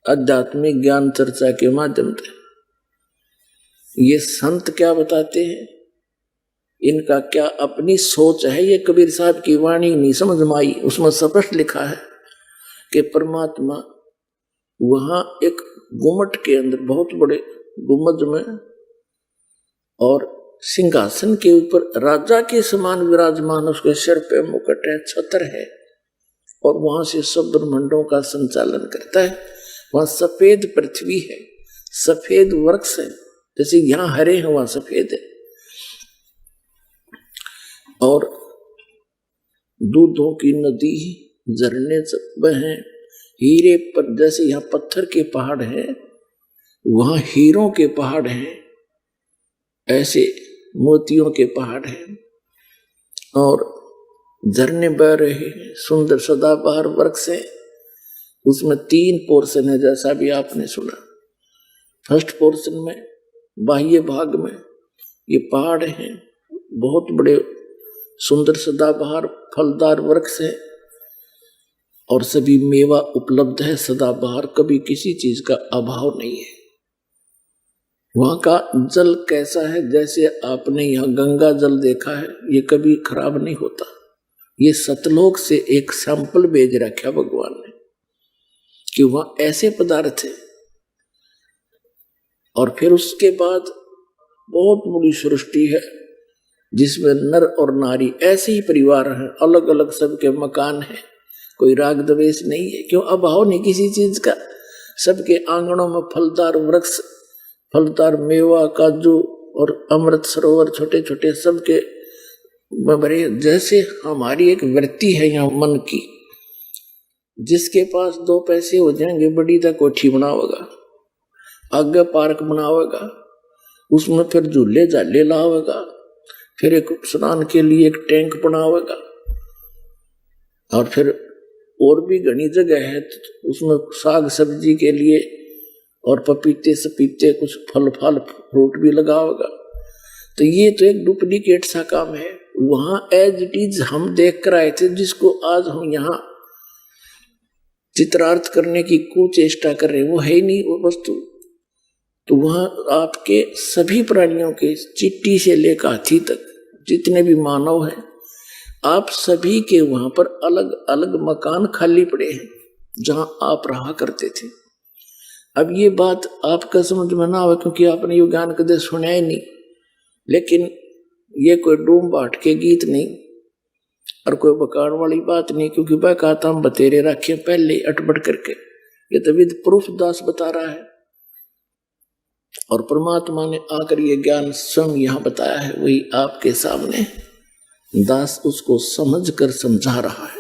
आध्यात्मिक ज्ञान चर्चा के माध्यम से ये संत क्या बताते हैं, इनका क्या अपनी सोच है। ये कबीर साहब की वाणी नहीं समझ में आई, उसमें स्पष्ट लिखा है कि परमात्मा वहां एक गुम्मट के अंदर बहुत बड़े गुम्बद में और सिंहासन के ऊपर राजा के समान विराजमान, उसके सिर पे मुकुट है, छत्र है और वहां से सब ब्रह्मांडों का संचालन करता है। वहां सफेद पृथ्वी है, सफेद वृक्ष है, जैसे यहां हरे हैं वहां सफेद है, और दूधों की नदी झरने बहे, हीरे पर जैसे यहाँ पत्थर के पहाड़ हैं वहां हीरों के पहाड़ हैं, ऐसे मोतियों के पहाड़ हैं और झरने बह रहे हैं, सुंदर सदाबहार वृक्ष है। उसमें 3 पोर्शन है जैसा भी आपने सुना। फर्स्ट पोर्शन में बाह्य भाग में ये पहाड़ हैं, बहुत बड़े सुंदर सदाबहार फलदार वृक्ष है और सभी मेवा उपलब्ध है सदाबहार, कभी किसी चीज का अभाव नहीं है। वहां का जल कैसा है, जैसे आपने यहाँ गंगा जल देखा है, ये कभी खराब नहीं होता। ये सतलोक से एक सैंपल भेज रखा भगवान ने कि वहां ऐसे पदार्थ है। और फिर उसके बाद बहुत बड़ी सृष्टि है जिसमें नर और नारी ऐसे ही परिवार हैं, अलग अलग सबके मकान हैं, कोई राग द्वेष नहीं है, क्यों अभाव नहीं किसी चीज का। सबके आंगनों में फलदार वृक्ष, फलदार मेवा, काजू और अमृत सरोवर छोटे छोटे सबके भरे। जैसे हमारी एक वृत्ति है यहाँ मन की, जिसके पास 2 पैसे हो जाएंगे बड़ी सा कोठी बनावेगा, आगे पार्क बनावेगा, उसमें फिर झूले झाले लावेगा, फिर एक स्नान के लिए एक टैंक बनावेगा और फिर और भी घनी जगह है उसमें साग सब्जी के लिए और पपीते सपीते कुछ फल फ्रूट भी लगावेगा। तो ये तो एक डुप्लीकेट सा काम है। वहां एज इट इज हम देख कर आए थे, जिसको आज हम यहाँ चित्रार्थ करने की कुचेष्टा कर रहे हैं, वो है ही नहीं वो वस्तु। तो वहां आपके सभी प्राणियों के चिट्टी से लेकर हाथी तक जितने भी मानव हैं, आप सभी के वहां पर अलग अलग मकान खाली पड़े हैं जहां आप रहा करते थे। अब ये बात आपका समझ में ना आवे क्योंकि आपने ये ज्ञान कदे सुना ही नहीं, लेकिन ये कोई डूम बाट के गीत नहीं और कोई बकान वाली बात नहीं, क्योंकि वह कहता हम बतेरे रखे पहले अटपट करके। ये तो विद प्रूफ दास बता रहा है और परमात्मा ने आकर ये ज्ञान स्वयं यहाँ बताया है, वही आपके सामने दास उसको समझ कर समझा रहा है।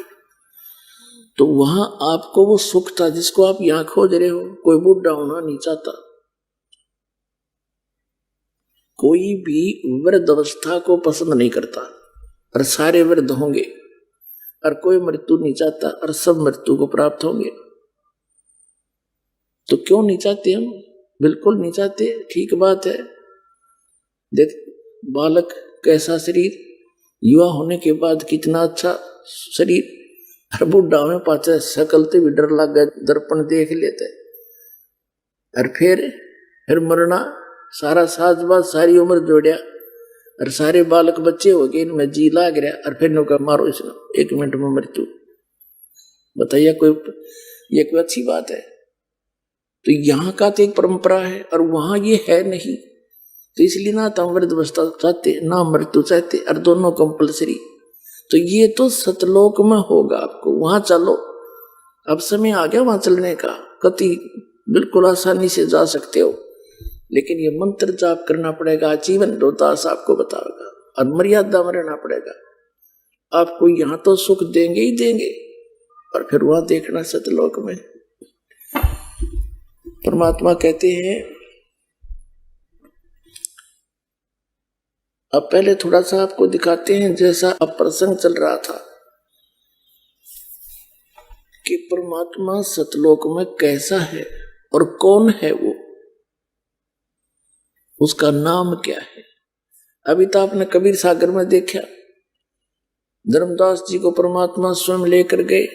तो वहां आपको वो सुख था जिसको आप यहां खोज रहे हो। कोई बुढ़ा होना नहीं चाहता, कोई भी वृद्ध अवस्था को पसंद नहीं करता और सारे वृद्ध होंगे, और कोई मृत्यु नहीं चाहता और सब मृत्यु को प्राप्त होंगे। तो क्यों नहीं चाहते हम? बिल्कुल नहीं चाहते, ठीक बात है। देख बालक कैसा शरीर, युवा होने के बाद कितना अच्छा शरीर, और बुढ़ा में पाचा सकलते भी डर लग गए, दर्पण देख लेते, और फिर मरना सारा साजबाज सारी उम्र जोड़िया और सारे बालक बच्चे हो गए, इनमें जी लाग रहा और फिर नुका मारो इसने 1 मिनट में मृत्यु। बताइए ये कोई अच्छी बात है? तो यहाँ का तो एक परंपरा है और वहां ये है नहीं, तो इसलिए ना तो वृद्ध अवस्था चाहते ना मृत्यु चाहते, और दोनों कंपलसरी। तो ये तो सतलोक में होगा, आपको वहां चलो, अब समय आ गया वहां चलने का, कति बिल्कुल आसानी से जा सकते हो, लेकिन ये मंत्र जाप करना पड़ेगा, जीवन रोहतास आपको बताएगा, और मर्यादा में रहना पड़ेगा। आपको यहाँ तो सुख देंगे ही देंगे, और फिर वहां देखना सतलोक में। परमात्मा कहते हैं, अब पहले थोड़ा सा आपको दिखाते हैं, जैसा अब प्रसंग चल रहा था कि परमात्मा सतलोक में कैसा है और कौन है वो, उसका नाम क्या है। अभी तो आपने कबीर सागर में देखा, धर्मदास जी को परमात्मा स्वयं लेकर गए,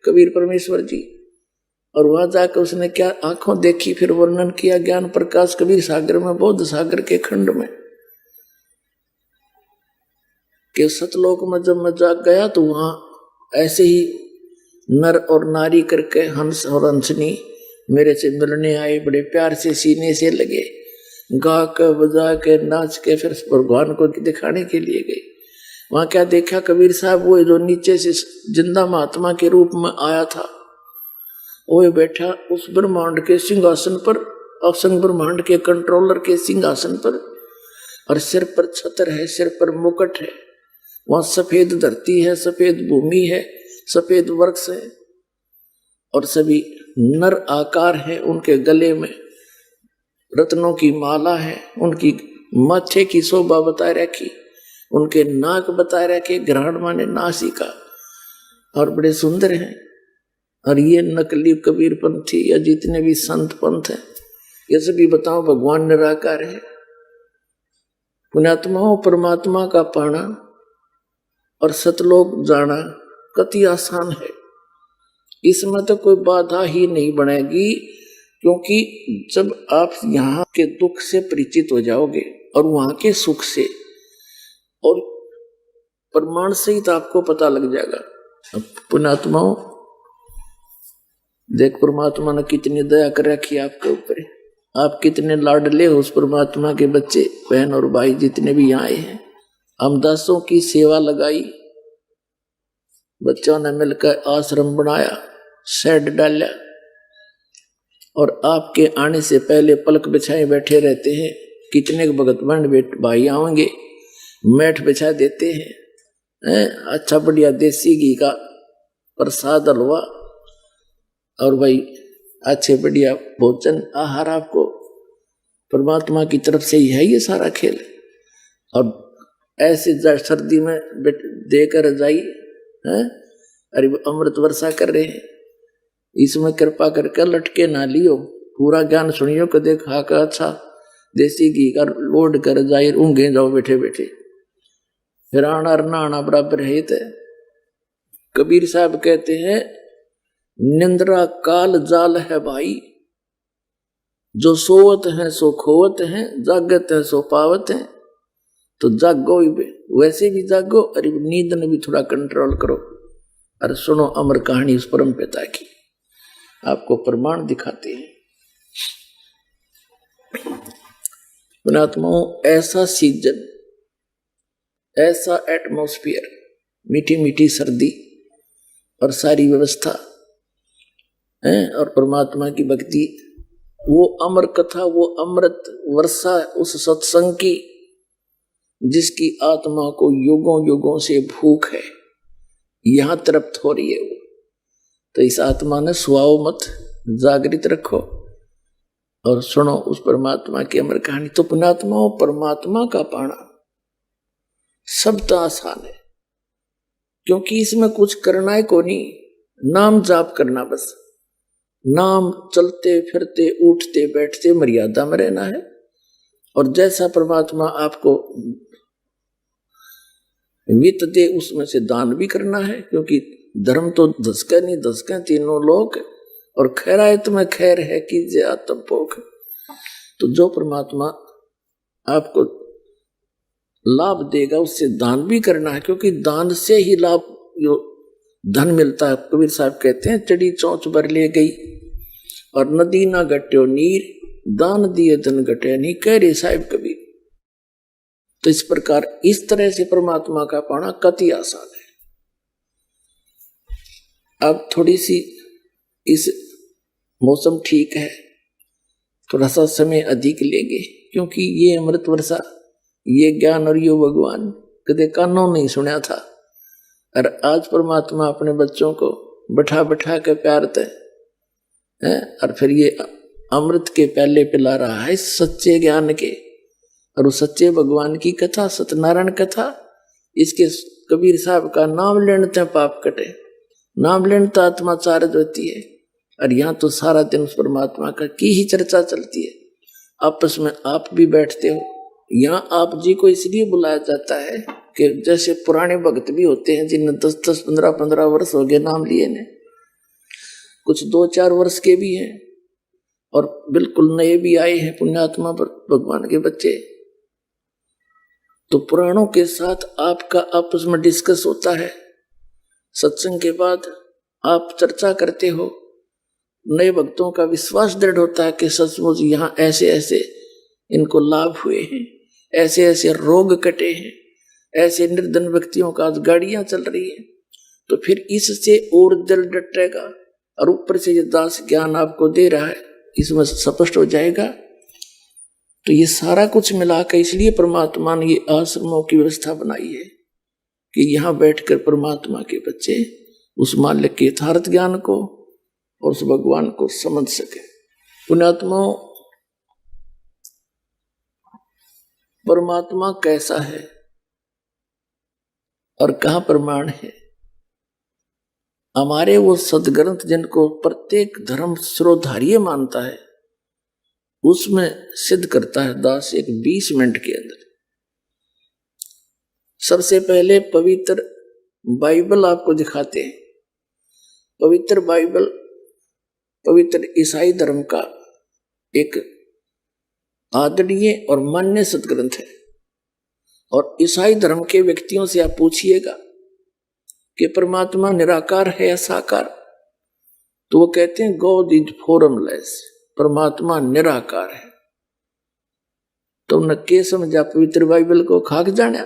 कबीर परमेश्वर जी, और वहां जाकर उसने क्या आंखों देखी, फिर वर्णन किया ज्ञान प्रकाश कबीर सागर में, बौद्ध सागर के खंड में, कि सतलोक में जब मैं जाग गया तो वहां ऐसे ही नर और नारी करके हंस और हंसनी मेरे से मिलने आए, बड़े प्यार से सीने से लगे, गा के बजा के नाच के फिर भगवान को दिखाने के लिए गए। वहां क्या देखा कबीर साहब, वो जो नीचे से जिंदा महात्मा के रूप में आया था, वो बैठा उस ब्रह्मांड के सिंहासन पर, असंग ब्रह्मांड के कंट्रोलर के सिंहासन पर, और सिर पर छत्र है, सिर पर मुकुट है, वहां सफेद धरती है, सफेद भूमि है, सफेद वृक्ष है, और सभी नर आकार है, उनके गले में रत्नों की माला है, उनकी माथे की शोभा बता रखी, उनके नाक बता रखे, ग्रहण माने नासिका, और बड़े सुंदर हैं। और ये नकली कबीर पंथी या जितने भी संत पंथ हैं, ये सभी बताओ भगवान निराकार है। पुण्यात्माओं, परमात्मा का पाना और सतलोक जाना कति आसान है, इसमें तो कोई बाधा ही नहीं बनेगी, क्योंकि जब आप यहाँ के दुख से परिचित हो जाओगे और वहां के सुख से और प्रमाण सहित आपको पता लग जाएगा। अब पुण्यात्माओं, देख परमात्मा ने कितनी दया कर रखी है आपके ऊपर, आप कितने लाडले हो उस परमात्मा के बच्चे, बहन और भाई जितने भी यहाँ आए हैं। हम दासों की सेवा लगाई, बच्चों ने मिलकर आश्रम बनाया, शेड डाला, और आपके आने से पहले पलक बिछाए बैठे रहते हैं। कितने भगत बहन भाई आएंगे, मैट बिछा देते हैं, अच्छा बढ़िया देसी घी का प्रसाद हलवा, और भाई अच्छे बढ़िया भोजन आहार आपको परमात्मा की तरफ से ही है ये सारा खेल। और ऐसे सर्दी में देकर जाई अरे अमृत वर्षा कर रहे हैं, इसमें कृपा करके लटके ना लियो, पूरा ज्ञान सुनियो को देखा का अच्छा देसी घी का लोड कर जाए, ऊँगे जाओ बैठे बैठे, फिर आना नहाना बराबर है। कबीर साहब कहते हैं, निंद्रा काल जाल है भाई, जो सोवत हैं सो खोवत हैं, जागत है सो पावत हैं। तो जागो वैसे भी जागो, अरे नींद ने भी थोड़ा कंट्रोल करो, और सुनो अमर कहानी उस परम पिता की, आपको प्रमाण दिखाते हैं। पुण्यात्माओं, ऐसा सीजन, ऐसा एटमॉस्फेयर, मीठी मीठी सर्दी और सारी व्यवस्था है, और परमात्मा की भक्ति, वो अमर कथा, वो अमृत वर्षा उस सत्संग की, जिसकी आत्मा को युगों युगों से भूख है, यहां तृप्त हो रही है वो। तो इस आत्मा ने सुआओ मत, जागृत रखो और सुनो उस परमात्मा की अमर कहानी। तो पुण्यात्माओं, परमात्मा का पाना शब्द आसान है, क्योंकि इसमें कुछ करना है को नहीं, नाम जाप करना बस, नाम चलते फिरते उठते बैठते मर्यादा में रहना है, और जैसा परमात्मा आपको वित्त दे उसमें से दान भी करना है, क्योंकि धर्म तो धसके नहीं धसके तीनों लोग, और खैरायत में खैर है कीजिए आत्म पोख। तो जो परमात्मा आपको लाभ देगा, उससे दान भी करना है, क्योंकि दान से ही लाभ जो धन मिलता है। कबीर साहब कहते हैं चढ़ी चौंच भर ले गई और नदी ना घट्यो नीर, दान दिए धन घटे नहीं, कह रहे साहिब कबीर। तो इस प्रकार इस तरह से परमात्मा का पाना कति आसान है। अब थोड़ी सी इस मौसम ठीक है, थोड़ा सा समय अधिक लेंगे, क्योंकि ये अमृत वर्षा, ये ज्ञान और यो भगवान कदे कानों नहीं सुना था। और आज परमात्मा अपने बच्चों को बैठा बैठा के प्यारते हैं और फिर ये अमृत के प्याले पिला रहा है सच्चे ज्ञान के। और उस सच्चे भगवान की कथा, सत्यनारायण कथा, इसके कबीर साहब का नाम लेने पाप कटे, नाम लेने आत्मा चार्ज होती है। और यहाँ तो सारा दिन उस परमात्मा का की ही चर्चा चलती है। आपस में आप भी बैठते हो। यहाँ आप जी को इसलिए बुलाया जाता है कि जैसे पुराने भक्त भी होते हैं जिन्हें 10-10, 15-15 वर्ष हो गए नाम लिए ने, कुछ 2-4 वर्ष के भी हैं और बिल्कुल नए भी आए हैं पुण्यात्मा पर भगवान के बच्चे। तो पुराणों के साथ आपका आपस में डिस्कस होता है। सत्संग के बाद आप चर्चा करते हो, नए भक्तों का विश्वास दृढ़ होता है कि सचमुच यहाँ ऐसे ऐसे इनको लाभ हुए हैं, ऐसे ऐसे रोग कटे हैं, ऐसे निर्धन व्यक्तियों का आज गाड़ियां चल रही हैं। तो फिर इससे और दिल डटेगा और ऊपर से ये दास ज्ञान आपको दे रहा है, इसमें स्पष्ट हो जाएगा। तो ये सारा कुछ मिला कर इसलिए परमात्मा ने ये आश्रमों की व्यवस्था बनाई है कि यहाँ बैठकर परमात्मा के बच्चे उस मालिक के यथार्थ ज्ञान को और उस भगवान को समझ सके। पुण्यात्माओं, परमात्मा कैसा है और कहाँ प्रमाण है? हमारे वो सदग्रंथ जिनको प्रत्येक धर्म शिरोधार्य मानता है, उसमें सिद्ध करता है दास एक 20 मिनट के अंदर। सबसे पहले पवित्र बाइबल आपको दिखाते हैं। पवित्र बाइबल पवित्र ईसाई धर्म का एक आदरणीय और मान्य सदग्रंथ है। और ईसाई धर्म के व्यक्तियों से आप पूछिएगा कि परमात्मा निराकार है या साकार, तो वो कहते हैं गॉड इज फॉर्मलेस, परमात्मा निराकार है। तुमने क्या समझा पवित्र बाइबल को? खाक जाना?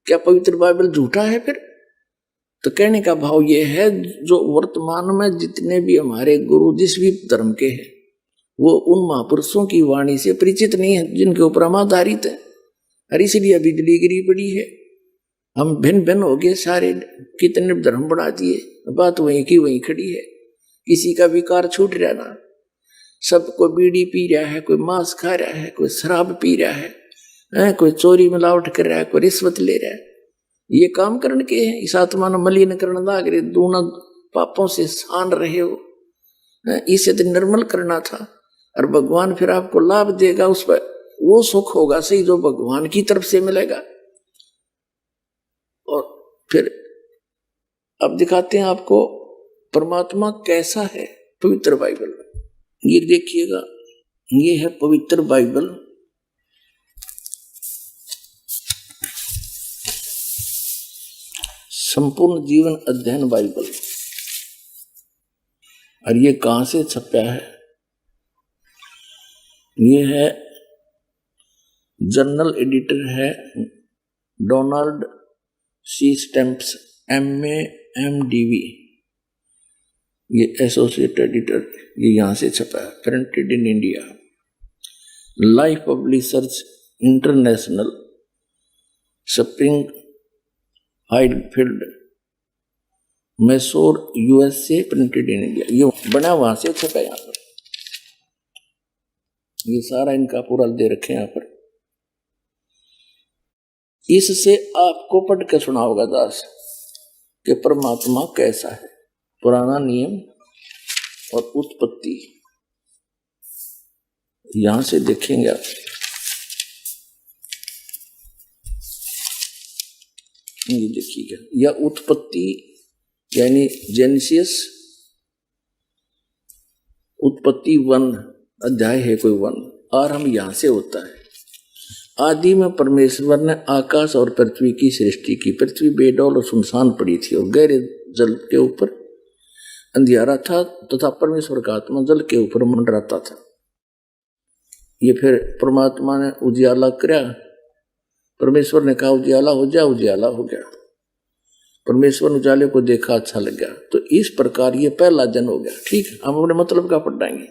क्या पवित्र बाइबल झूठा है फिर? तो कहने का भाव ये है, जो वर्तमान में जितने भी हमारे गुरु जिस भी धर्म के हैं, वो उन महापुरुषों की वाणी से परिचित नहीं है जिनके ऊपर हम आधारित है। और इसलिए अभी बिजली गिरी पड़ी है। हम भिन्न भिन्न हो गए सारे, कितने धर्म बना दिए, बात वहीं की वहीं खड़ी है। किसी का विकार छूट रहा ना, सबको बीड़ी पी रहा है, कोई मांस खा रहा है, कोई शराब पी रहा है, कोई चोरी मिलावट कर रहा है, कोई रिश्वत ले रहा है। ये काम करने के हैं। इस आत्मा ने मलिन करना लाग रहे, दोनों पापों से सान रहे हो, इसे तो निर्मल करना था। और भगवान फिर आपको लाभ देगा, उस पर वो सुख होगा सही जो भगवान की तरफ से मिलेगा। और फिर अब दिखाते हैं आपको परमात्मा कैसा है पवित्र बाइबल में। ये देखिएगा, ये है पवित्र बाइबल। संपूर्ण जीवन अध्ययन बाइबल। और ये कहां से छपा है? ये है जर्नल एडिटर है Donald C Stamps MA MDV, ये एसोसिएट एडिटर, ये यहां से छपा है। Printed in India, Life Publishers International, Spring Hydefield, Missouri USA, printed in India. ये बना वहां से छपा यहाँ पर। ये सारा इनका पूरा दे रखे यहाँ पर। इससे आपको पढ़ के सुना होगा दास कि परमात्मा कैसा है। पुराना नियम और उत्पत्ति यहां से देखेंगे आप। ये देखिएगा, यह उत्पत्ति यानी जेनेसिस, उत्पत्ति 1 अध्याय है कोई 1, आरंभ यहां से होता है। आदि में परमेश्वर ने आकाश और पृथ्वी की सृष्टि की। पृथ्वी बेडौल और सुनसान पड़ी थी और गहरे जल के ऊपर अंधियारा था तथा परमेश्वर का आत्मा जल के ऊपर मंडराता था। ये फिर परमात्मा ने उजियाला किया। परमेश्वर ने कहा उजियाला हो जा, उजियाला हो गया। परमेश्वर उजाले को देखा, अच्छा लग गया। तो इस प्रकार ये पहला दिन हो गया। ठीक है, हम अपने मतलब का पढ़ाएंगे।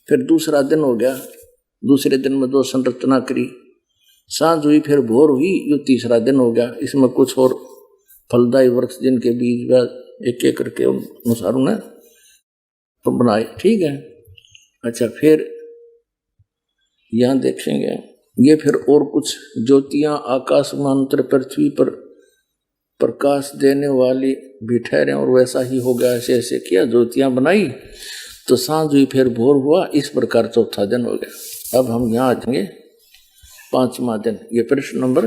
फिर दूसरा दिन हो गया। दूसरे दिन में दो संरचना करी, सांझ हुई, फिर भोर हुई। ये तीसरा दिन हो गया। इसमें कुछ और फलदायी वृक्ष जिनके बीज एक एक करके अनुसार ने बनाए। ठीक है, अच्छा फिर यहां देखेंगे ये फिर और कुछ ज्योतियां आकाश मांतर पृथ्वी पर प्रकाश देने वाली भी ठहरे और वैसा ही हो गया। ऐसे ऐसे किया, ज्योतियां बनाई तो सांझ हुई, फिर भोर हुआ। इस प्रकार चौथा दिन हो गया। अब हम यहाँ आ जाएंगे पांचवा दिन। ये प्रश्न नंबर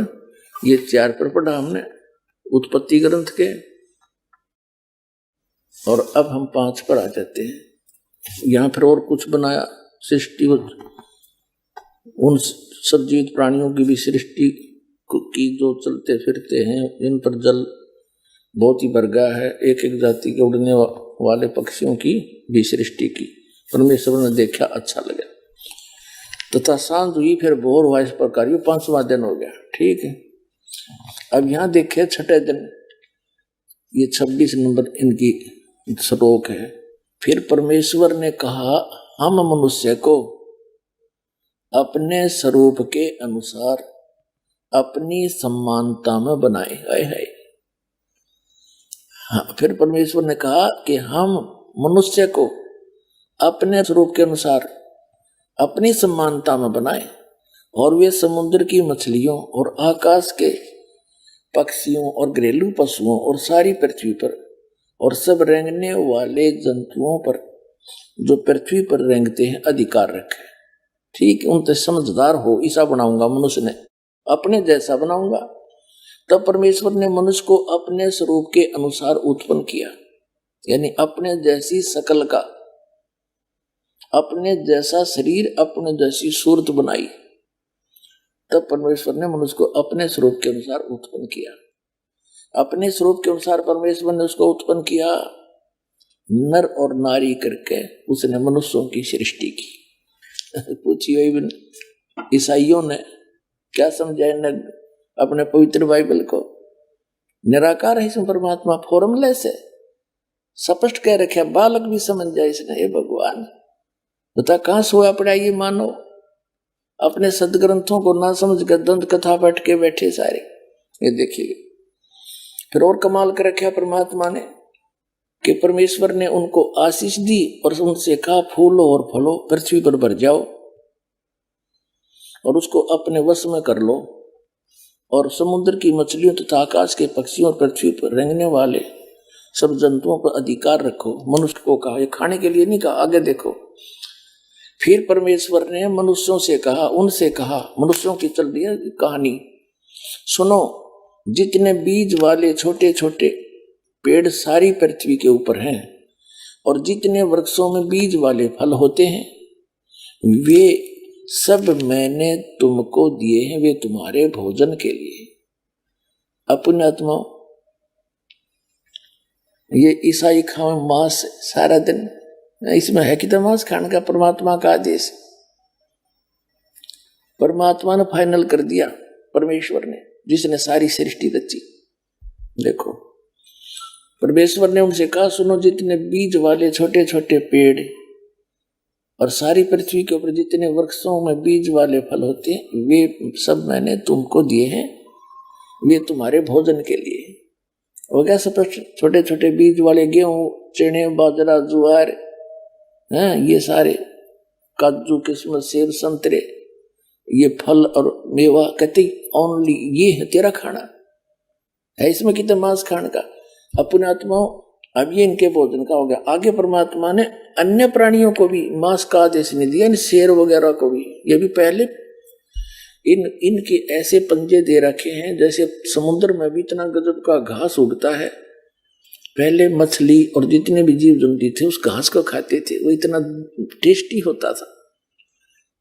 ये 4 पर पढ़ा हमने उत्पत्ति ग्रंथ के, और अब हम 5 पर आ जाते हैं। यहाँ फिर और कुछ बनाया सृष्टि, उन सब जीवित प्राणियों की भी सृष्टि की जो चलते फिरते हैं, इन पर जल बहुत ही भर गया है। एक एक जाति के उड़ने वाले पक्षियों की भी सृष्टि की। परमेश्वर ने देखा, अच्छा लगा तथा सांझ हुई, फिर भोर हुआ। इस प्रकार ये 5वां दिन हो गया। ठीक है, अब यहाँ देखे छठे दिन, ये 26 नंबर इनकी श्लोक है। फिर परमेश्वर ने कहा, हम मनुष्य को अपने स्वरूप के अनुसार अपनी समानता में बनाए। है हाँ, फिर परमेश्वर ने कहा कि हम मनुष्य को अपने स्वरूप के अनुसार अपनी समानता में बनाए, और वे समुद्र की मछलियों और आकाश के पक्षियों और घरेलू पशुओं और सारी पृथ्वी पर और सब रेंगने वाले जंतुओं पर जो पृथ्वी पर रेंगते हैं अधिकार रखे। ठीक, उनसे समझदार हो ऐसा बनाऊंगा। मनुष्य ने अपने जैसा बनाऊंगा। तब परमेश्वर ने मनुष्य को अपने स्वरूप के अनुसार उत्पन्न किया, यानी अपने जैसी शकल का, अपने जैसा शरीर, अपने जैसी सूरत बनाई। तब परमेश्वर ने मनुष्य को अपने स्वरूप के अनुसार उत्पन्न किया। अपने स्वरूप के अनुसार परमेश्वर ने उसको उत्पन्न किया, नर और नारी करके उसने मनुष्यों की सृष्टि की। पूछिए ईसाइयों ने क्या समझा न अपने पवित्र बाइबल को? निराकार है इसमें परमात्मा, फॉर्मलेस है, स्पष्ट कह रखे, बालक भी समझ जाए इसने। ये भगवान बता कहां सोया पड़ा ये मानो, अपने सदग्रंथों को ना समझ कर दंत कथा बैठ के बैठे सारे। ये देखिए फिर और कमाल कर रखा परमात्मा ने कि परमेश्वर ने उनको आशीष दी और उनसे कहा फूलो और फलो, पृथ्वी पर भर जाओ और उसको अपने वश में कर लो, और समुद्र की मछलियों तथा आकाश के पक्षियों और पृथ्वी पर रेंगने वाले सब जंतुओं पर अधिकार रखो। मनुष्य को कहा, ये खाने के लिए नहीं कहा, आगे देखो। फिर परमेश्वर ने मनुष्यों से कहा, उनसे कहा, मनुष्यों की चल रही है कहानी सुनो, जितने बीज वाले छोटे छोटे पेड़ सारी पृथ्वी के ऊपर हैं और जितने वृक्षों में बीज वाले फल होते हैं वे सब मैंने तुमको दिए हैं, वे तुम्हारे भोजन के लिए। अपने आत्मा ये ईसाई खाओ मांस सारा दिन, इसमें है कि तो मांस खाने का परमात्मा का आदेश। परमात्मा ने फाइनल कर दिया, परमेश्वर ने जिसने सारी सृष्टि रची। देखो परमेश्वर ने उनसे कहा, सुनो, जितने बीज वाले छोटे छोटे पेड़ और सारी पृथ्वी के ऊपर जितने वृक्षों में बीज वाले फल होते हैं वे सब मैंने तुमको दिए हैं, वे तुम्हारे भोजन के लिए। हो गया सब छोटे छोटे बीज वाले, गेहूं, चने, बाजरा, ज्वार, ये सारे काजू, किस्मत, सेब, संतरे, ये फल और मेवा, कहते ओनली ये है तेरा खाना है, इसमें कितना मांस खाने का। अपने आत्माओं अब ये इनके भोजन का हो गया। आगे परमात्मा ने अन्य प्राणियों को भी मांस का आदेश नहीं दिया, शेर वगैरह को भी। ये भी पहले इनके ऐसे पंजे दे रखे हैं जैसे समुद्र में भी इतना गजब का घास उगता है। पहले मछली और जितने भी जीव जंतु थे उस घास को खाते थे, वो इतना टेस्टी होता था।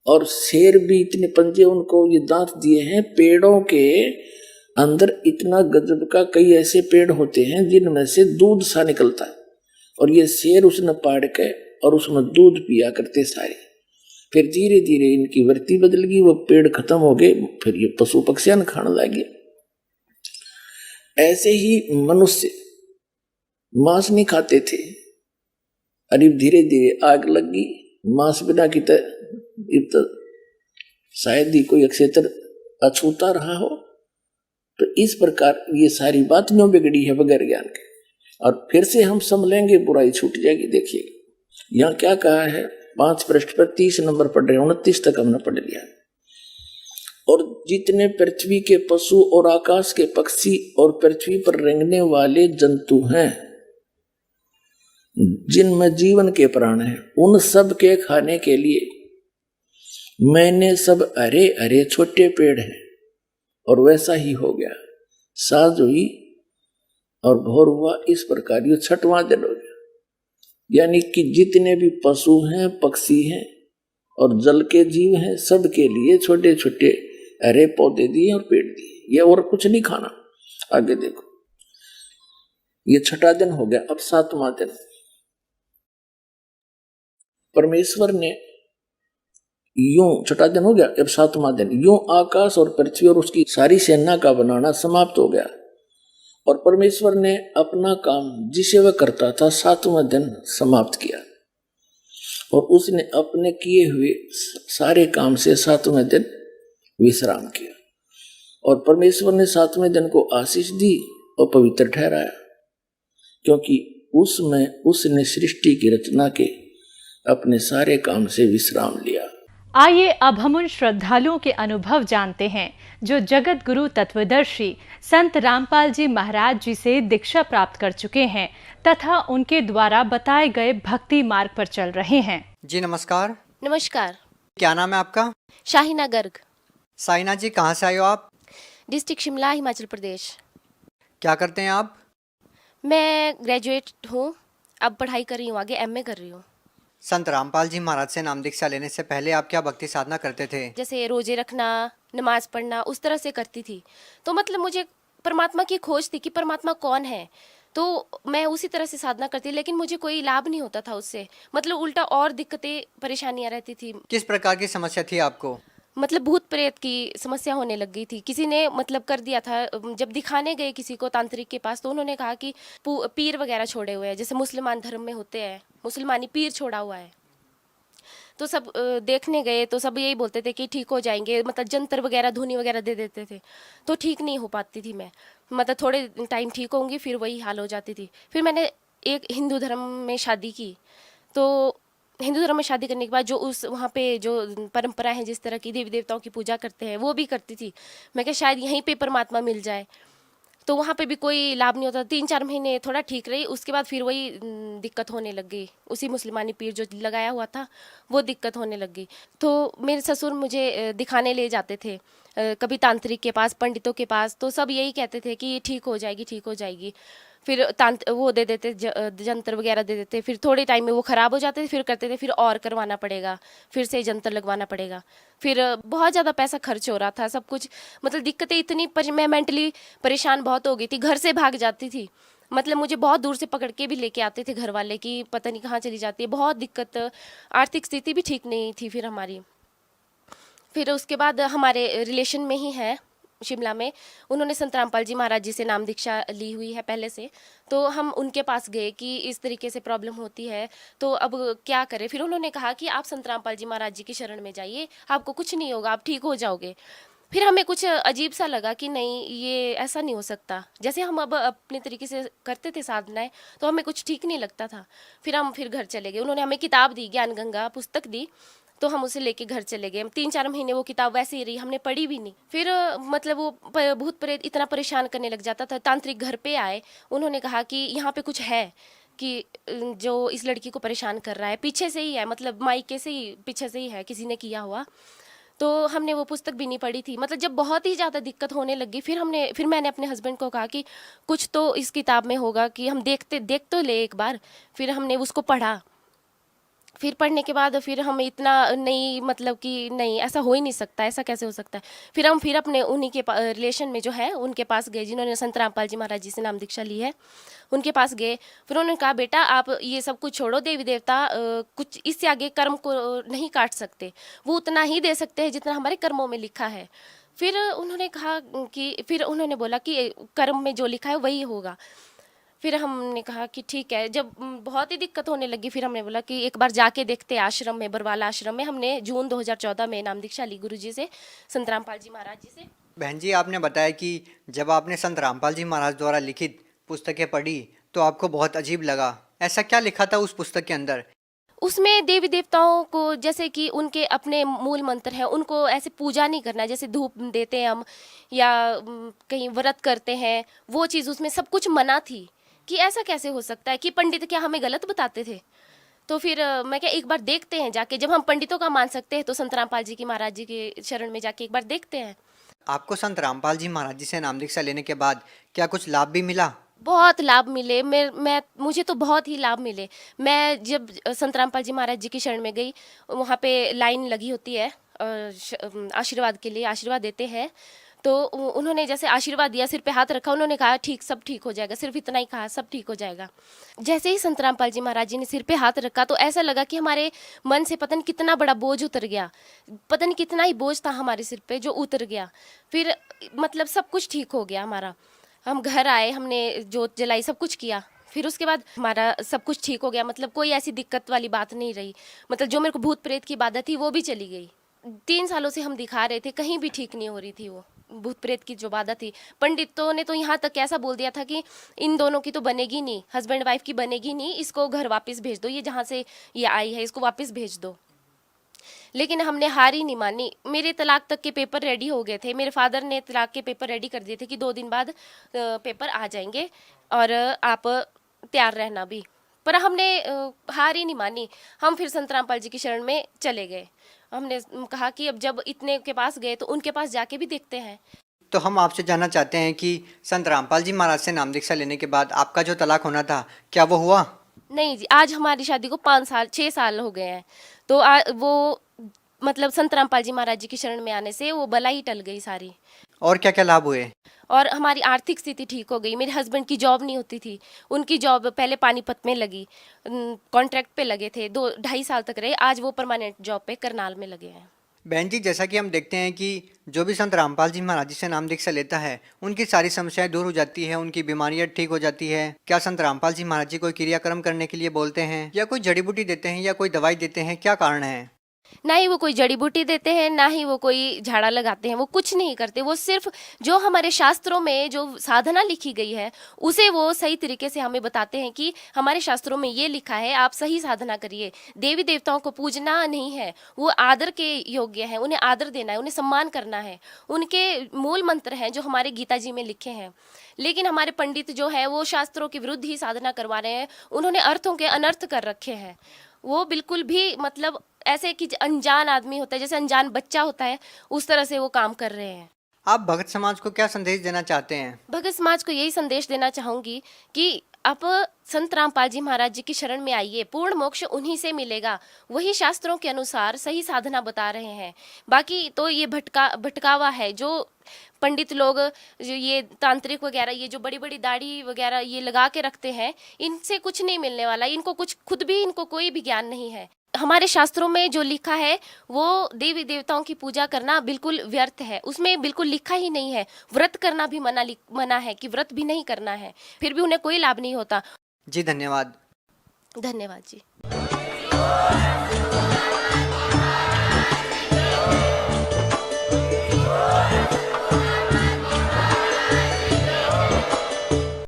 और शेर भी इतने पंजे उनको ये दांत दिए हैं। पेड़ों के अंदर इतना गजब का कई ऐसे पेड़ होते हैं जिनमें से दूध सा निकलता है, और ये शेर उसने पाड़ के और उसमें दूध पिया करते सारे। फिर धीरे धीरे इनकी वृत्ति बदल गई, वो पेड़ खत्म हो गए, फिर ये पशु पक्षियां खाने लगे। ऐसे ही मनुष्य मांस नहीं खाते थे, अरे धीरे धीरे आग लगी मांस बिना की तो शायद ही कोई अक्षेत्र अछूता रहा हो। तो इस प्रकार ये सारी बात न्यों बिगड़ी है बगैर ज्ञान के, और फिर से हम समझेंगे बुराई छूट जाएगी। देखिए यहाँ क्या कहा है, 5 पृष्ठ पर 30 नंबर पढ़ रहे, 29 तक हमने पढ़ लिया। और जितने पृथ्वी के पशु और आकाश के पक्षी और पृथ्वी पर रेंगने वाले जंतु हैं, जिनमें जीवन के प्राण हैं, उन सब के खाने के लिए मैंने सब हरे हरे छोटे पेड़ हैं। और वैसा ही हो गया, साँझ हुई और भोर हुआ, इस प्रकार ये 6वां दिन हो गया। यानी कि जितने भी पशु हैं, पक्षी हैं और जल के जीव हैं, सब के लिए छोटे छोटे हरे पौधे दिए और पेड़ दिए, ये और कुछ नहीं खाना। आगे देखो, ये 6वां दिन हो गया, अब 7वां दिन। परमेश्वर ने यूं, 6वां दिन हो गया, अब 7वां दिन, यूं आकाश और पृथ्वी और उसकी सारी सेना का बनाना समाप्त हो गया। और परमेश्वर ने अपना काम जिसे वह करता था 7वां दिन समाप्त किया, और उसने अपने किए हुए सारे काम से 7वें दिन विश्राम किया। और परमेश्वर ने 7वें दिन को आशीष दी और पवित्र ठहराया, क्योंकि उसमें उसने सृष्टि की रचना के अपने सारे काम से विश्राम लिया। आइए अब हम उन श्रद्धालुओं के अनुभव जानते हैं जो जगत गुरु तत्वदर्शी संत रामपाल जी महाराज जी से दीक्षा प्राप्त कर चुके हैं तथा उनके द्वारा बताए गए भक्ति मार्ग पर चल रहे हैं। जी नमस्कार। नमस्कार। क्या नाम है आपका? शाहीना गर्ग। साइना जी, कहाँ से आए हो आप? डिस्ट्रिक्ट शिमला, हिमाचल प्रदेश। क्या करते हैं आप? मैं ग्रेजुएट हूँ, अब पढ़ाई कर रही हूँ, आगे एमए कर रही हूँ। संत रामपाल जी महाराज से नाम दीक्षा लेने से पहले आप क्या भक्ति साधना करते थे? जैसे रोजे रखना, नमाज पढ़ना, उस तरह से करती थी। तो मतलब मुझे परमात्मा की खोज थी कि परमात्मा कौन है, तो मैं उसी तरह से साधना करती, लेकिन मुझे कोई लाभ नहीं होता था उससे, मतलब उल्टा और दिक्कतें परेशानियां रहती थी। किस प्रकार की समस्या थी आपको? मतलब भूत प्रेत की समस्या होने लग गई थी। किसी ने मतलब कर दिया था, जब दिखाने गए किसी को तांत्रिक के पास, तो उन्होंने कहा कि पीर वगैरह छोड़े हुए हैं, जैसे मुसलमान धर्म में होते हैं, मुसलमानी पीर छोड़ा हुआ है। तो सब देखने गए तो सब यही बोलते थे कि ठीक हो जाएंगे, मतलब जंतर वगैरह धुनी वगैरह दे देते थे, तो ठीक नहीं हो पाती थी मैं, मतलब थोड़े टाइम ठीक होंगी फिर वही हाल हो जाती थी। फिर मैंने एक हिंदू धर्म में शादी की, तो हिंदू धर्म में शादी करने के बाद जो उस वहाँ पे जो परंपरा है, जिस तरह की देवी देवताओं की पूजा करते हैं, वो भी करती थी। मैं क्या शायद यहीं पे परमात्मा मिल जाए, तो वहाँ पे भी कोई लाभ नहीं होता। 3-4 महीने थोड़ा ठीक रही, उसके बाद फिर वही दिक्कत होने लग गई, उसी मुसलमानी पीर जो लगाया हुआ था वो दिक्कत होने लग गई। तो मेरे ससुर मुझे दिखाने ले जाते थे, कभी तांत्रिक के पास, पंडितों के पास, तो सब यही कहते थे कि ठीक हो जाएगी, ठीक हो जाएगी। फिर वो दे देते, जंतर वगैरह दे देते, फिर थोड़े टाइम में वो ख़राब हो जाते थे, फिर करते थे फिर और करवाना पड़ेगा, फिर से जंतर लगवाना पड़ेगा, फिर बहुत ज़्यादा पैसा खर्च हो रहा था, सब कुछ मतलब दिक्कतें इतनी, मैं मेंटली परेशान बहुत हो गई थी, घर से भाग जाती थी, मतलब मुझे बहुत दूर से पकड़ के भी लेके आते थे घर वाले कि पता नहीं कहाँ चली जाती है, बहुत दिक्कत, आर्थिक स्थिति भी ठीक नहीं थी फिर हमारी। फिर उसके बाद हमारे रिलेशन में ही है शिमला में, उन्होंने संत रामपाल जी महाराज जी से नाम दीक्षा ली हुई है पहले से, तो हम उनके पास गए कि इस तरीके से प्रॉब्लम होती है, तो अब क्या करें। फिर उन्होंने कहा कि आप संत रामपाल जी महाराज जी की शरण में जाइए, आपको कुछ नहीं होगा, आप ठीक हो जाओगे। फिर हमें कुछ अजीब सा लगा कि नहीं, ये ऐसा नहीं हो सकता, जैसे हम अब अपने तरीके से करते थे साधनाएं, तो हमें कुछ ठीक नहीं लगता था। फिर हम घर चले गए, उन्होंने हमें किताब दी, ज्ञान गंगा पुस्तक दी, तो हम उसे लेके घर चले गए। 3-4 महीने वो किताब वैसे ही रही, हमने पढ़ी भी नहीं। फिर मतलब वो भूत प्रेत इतना परेशान करने लग जाता था। तांत्रिक घर पे आए, उन्होंने कहा कि यहाँ पे कुछ है, कि जो इस लड़की को परेशान कर रहा है पीछे से ही है, मतलब मायके से ही, पीछे से ही है, किसी ने किया हुआ। तो हमने वो पुस्तक भी नहीं पढ़ी थी। मतलब जब बहुत ही ज़्यादा दिक्कत होने लगी, फिर मैंने अपने हस्बैंड को कहा कि कुछ तो इस किताब में होगा, कि हम देख तो ले एक बार। फिर हमने उसको पढ़ा, फिर पढ़ने के बाद फिर हम इतना नहीं, मतलब कि नहीं ऐसा हो ही नहीं सकता, ऐसा कैसे हो सकता है। फिर अपने उन्हीं के रिलेशन में जो है उनके पास गए, जिन्होंने संत रामपाल जी महाराज जी से नाम दीक्षा ली है, उनके पास गए। फिर उन्होंने कहा बेटा आप ये सब कुछ छोड़ो, देवी देवता कुछ इससे आगे कर्म को नहीं काट सकते, वो उतना ही दे सकते हैं जितना हमारे कर्मों में लिखा है। फिर उन्होंने कहा कि, फिर उन्होंने बोला कि कर्म में जो लिखा है वही होगा। फिर हमने कहा कि ठीक है। जब बहुत ही दिक्कत होने लगी फिर हमने बोला कि एक बार जाके देखते आश्रम में, बरवाला आश्रम में। हमने जून 2014 में नाम दीक्षा ली गुरुजी से, संत रामपाल जी महाराज जी से। बहन जी, आपने बताया कि जब आपने संत रामपाल जी महाराज द्वारा लिखित पुस्तकें पढ़ी तो आपको बहुत अजीब लगा। ऐसा क्या लिखा था उस पुस्तक के अंदर? उसमें देवी देवताओं को, जैसे कि उनके अपने मूल मंत्र हैं, उनको ऐसे पूजा नहीं करना, जैसे धूप देते हैं हम या कहीं व्रत करते हैं, वो चीज़ उसमें सब कुछ मना थी। कि ऐसा कैसे हो सकता है, कि पंडित क्या हमें गलत बताते थे? तो फिर मैं क्या एक बार देखते हैं जाके, जब हम पंडितों का मान सकते हैं तो संत रामपाल जी की महाराज जी के शरण में जाके एक बार देखते हैं। आपको संत रामपाल जी महाराज जी से नाम दीक्षा लेने के बाद क्या कुछ लाभ भी मिला? बहुत लाभ मिले। मुझे तो बहुत ही लाभ मिले। मैं जब संत रामपाल जी महाराज जी की शरण में गई, वहाँ पे लाइन लगी होती है आशीर्वाद के लिए, आशीर्वाद देते हैं। तो उन्होंने जैसे आशीर्वाद दिया, सिर पे हाथ रखा, उन्होंने कहा ठीक, सब ठीक हो जाएगा। सिर्फ इतना ही कहा, सब ठीक हो जाएगा। जैसे ही संत रामपाल जी महाराज जी ने सिर पे हाथ रखा तो ऐसा लगा कि हमारे मन से पता नहीं कितना बड़ा बोझ उतर गया, पता नहीं कितना ही बोझ था हमारे सिर पे जो उतर गया। फिर मतलब सब कुछ ठीक हो गया हमारा। हम घर आए, हमने जोत जलाई, सब कुछ किया। फिर उसके बाद हमारा सब कुछ ठीक हो गया, मतलब कोई ऐसी दिक्कत वाली बात नहीं रही। मतलब जो मेरे को भूत प्रेत की बाधा थी वो भी चली गई। 3 सालों से हम दिखा रहे थे, कहीं भी ठीक नहीं हो रही थी वो भूत प्रेत की जो बाधा थी। पंडितों ने तो यहाँ तक ऐसा बोल दिया था कि इन दोनों की तो बनेगी नहीं, हस्बैंड वाइफ की बनेगी नहीं, इसको घर वापस भेज दो, ये जहाँ से ये आई है इसको वापस भेज दो। लेकिन हमने हार ही नहीं मानी। मेरे तलाक तक के पेपर रेडी हो गए थे, मेरे फादर ने तलाक के पेपर रेडी कर दिए थे कि 2 दिन बाद पेपर आ जाएंगे और आप तैयार रहना भी। पर हमने हार ही नहीं मानी। हम फिर संत रामपाल जी की शरण में चले गए। हमने कहा कि अब जब इतने के पास गए तो उनके पास जाके भी देखते हैं। तो हम आपसे जानना चाहते हैं कि संत रामपाल जी महाराज से नाम दीक्षा लेने के बाद आपका जो तलाक होना था, क्या वो हुआ? नहीं जी, आज हमारी शादी को 6 साल हो गए हैं। तो वो मतलब संत रामपाल जी महाराज जी की शरण में आने से वो बला ही टल गई सारी। और क्या क्या लाभ हुए? और हमारी आर्थिक स्थिति ठीक हो गई। मेरे हस्बैंड की जॉब नहीं होती थी, उनकी जॉब पहले पानीपत में लगी, कॉन्ट्रैक्ट पे लगे थे, 2-2.5 साल तक रहे। आज वो परमानेंट जॉब पे करनाल में लगे हैं। बहन जी, जैसा कि हम देखते हैं कि जो भी संत रामपाल जी महाराज जी से नाम दीक्षा लेता है उनकी सारी समस्याएं दूर हो जाती है, उनकी बीमारियां ठीक हो जाती है। क्या संत रामपाल जी महाराज जी कोई क्रियाक्रम करने के लिए बोलते हैं या कोई जड़ी बूटी देते हैं या कोई दवाई देते हैं? क्या कारण है? ना ही वो कोई जड़ी बूटी देते हैं, ना ही वो कोई झाड़ा लगाते हैं, वो कुछ नहीं करते। वो सिर्फ जो हमारे शास्त्रों में जो साधना लिखी गई है उसे वो सही तरीके से हमें बताते हैं कि हमारे शास्त्रों में ये लिखा है, आप सही साधना करिए। देवी देवताओं को पूजना नहीं है, वो आदर के योग्य है, उन्हें आदर देना है, उन्हें सम्मान करना है। उनके मूल मंत्र हैं जो हमारे गीता जी में लिखे हैं। लेकिन हमारे पंडित जो है वो शास्त्रों के विरुद्ध ही साधना करवा रहे हैं। उन्होंने अर्थों के अनर्थ कर रखे हैं। वो बिल्कुल भी मतलब ऐसे कि अनजान आदमी होता है, जैसे अनजान बच्चा होता है, उस तरह से वो काम कर रहे हैं। आप भगत समाज को क्या संदेश देना चाहते हैं? भगत समाज को यही संदेश देना चाहूंगी कि आप संत रामपाल जी महाराज जी की शरण में आइए, पूर्ण मोक्ष उन्हीं से मिलेगा। वही शास्त्रों के अनुसार सही साधना बता रहे हैं। बाकी तो ये भटकावा है जो पंडित लोग, जो ये तांत्रिक वगैरह, ये जो बड़ी बड़ी दाढ़ी वगैरह ये लगा के रखते हैं, इनसे कुछ नहीं मिलने वाला। इनको कुछ खुद भी इनको कोई भी ज्ञान नहीं है। हमारे शास्त्रों में जो लिखा है वो देवी देवताओं की पूजा करना बिल्कुल व्यर्थ है। उसमें बिल्कुल लिखा ही नहीं है। व्रत करना भी मना है कि व्रत भी नहीं करना है, फिर भी उन्हें कोई लाभ नहीं होता। जी धन्यवाद। धन्यवाद जी।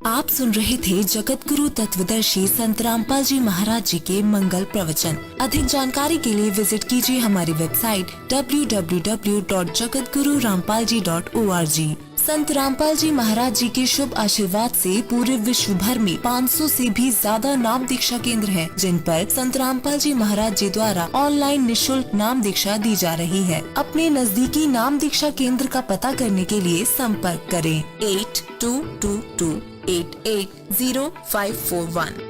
आप सुन रहे थे जगत गुरु तत्वदर्शी संत रामपाल जी महाराज जी के मंगल प्रवचन। अधिक जानकारी के लिए विजिट कीजिए हमारी वेबसाइट www.jagatgururampalji.org। संत रामपाल जी महाराज जी के शुभ आशीर्वाद से पूरे विश्व भर में 500 से भी ज्यादा नाम दीक्षा केंद्र हैं, जिन पर संत रामपाल जी महाराज जी द्वारा ऑनलाइन निशुल्क नाम दीक्षा दी जा रही है। अपने नजदीकी नाम दीक्षा केंद्र का पता करने के लिए संपर्क करें 8222880541।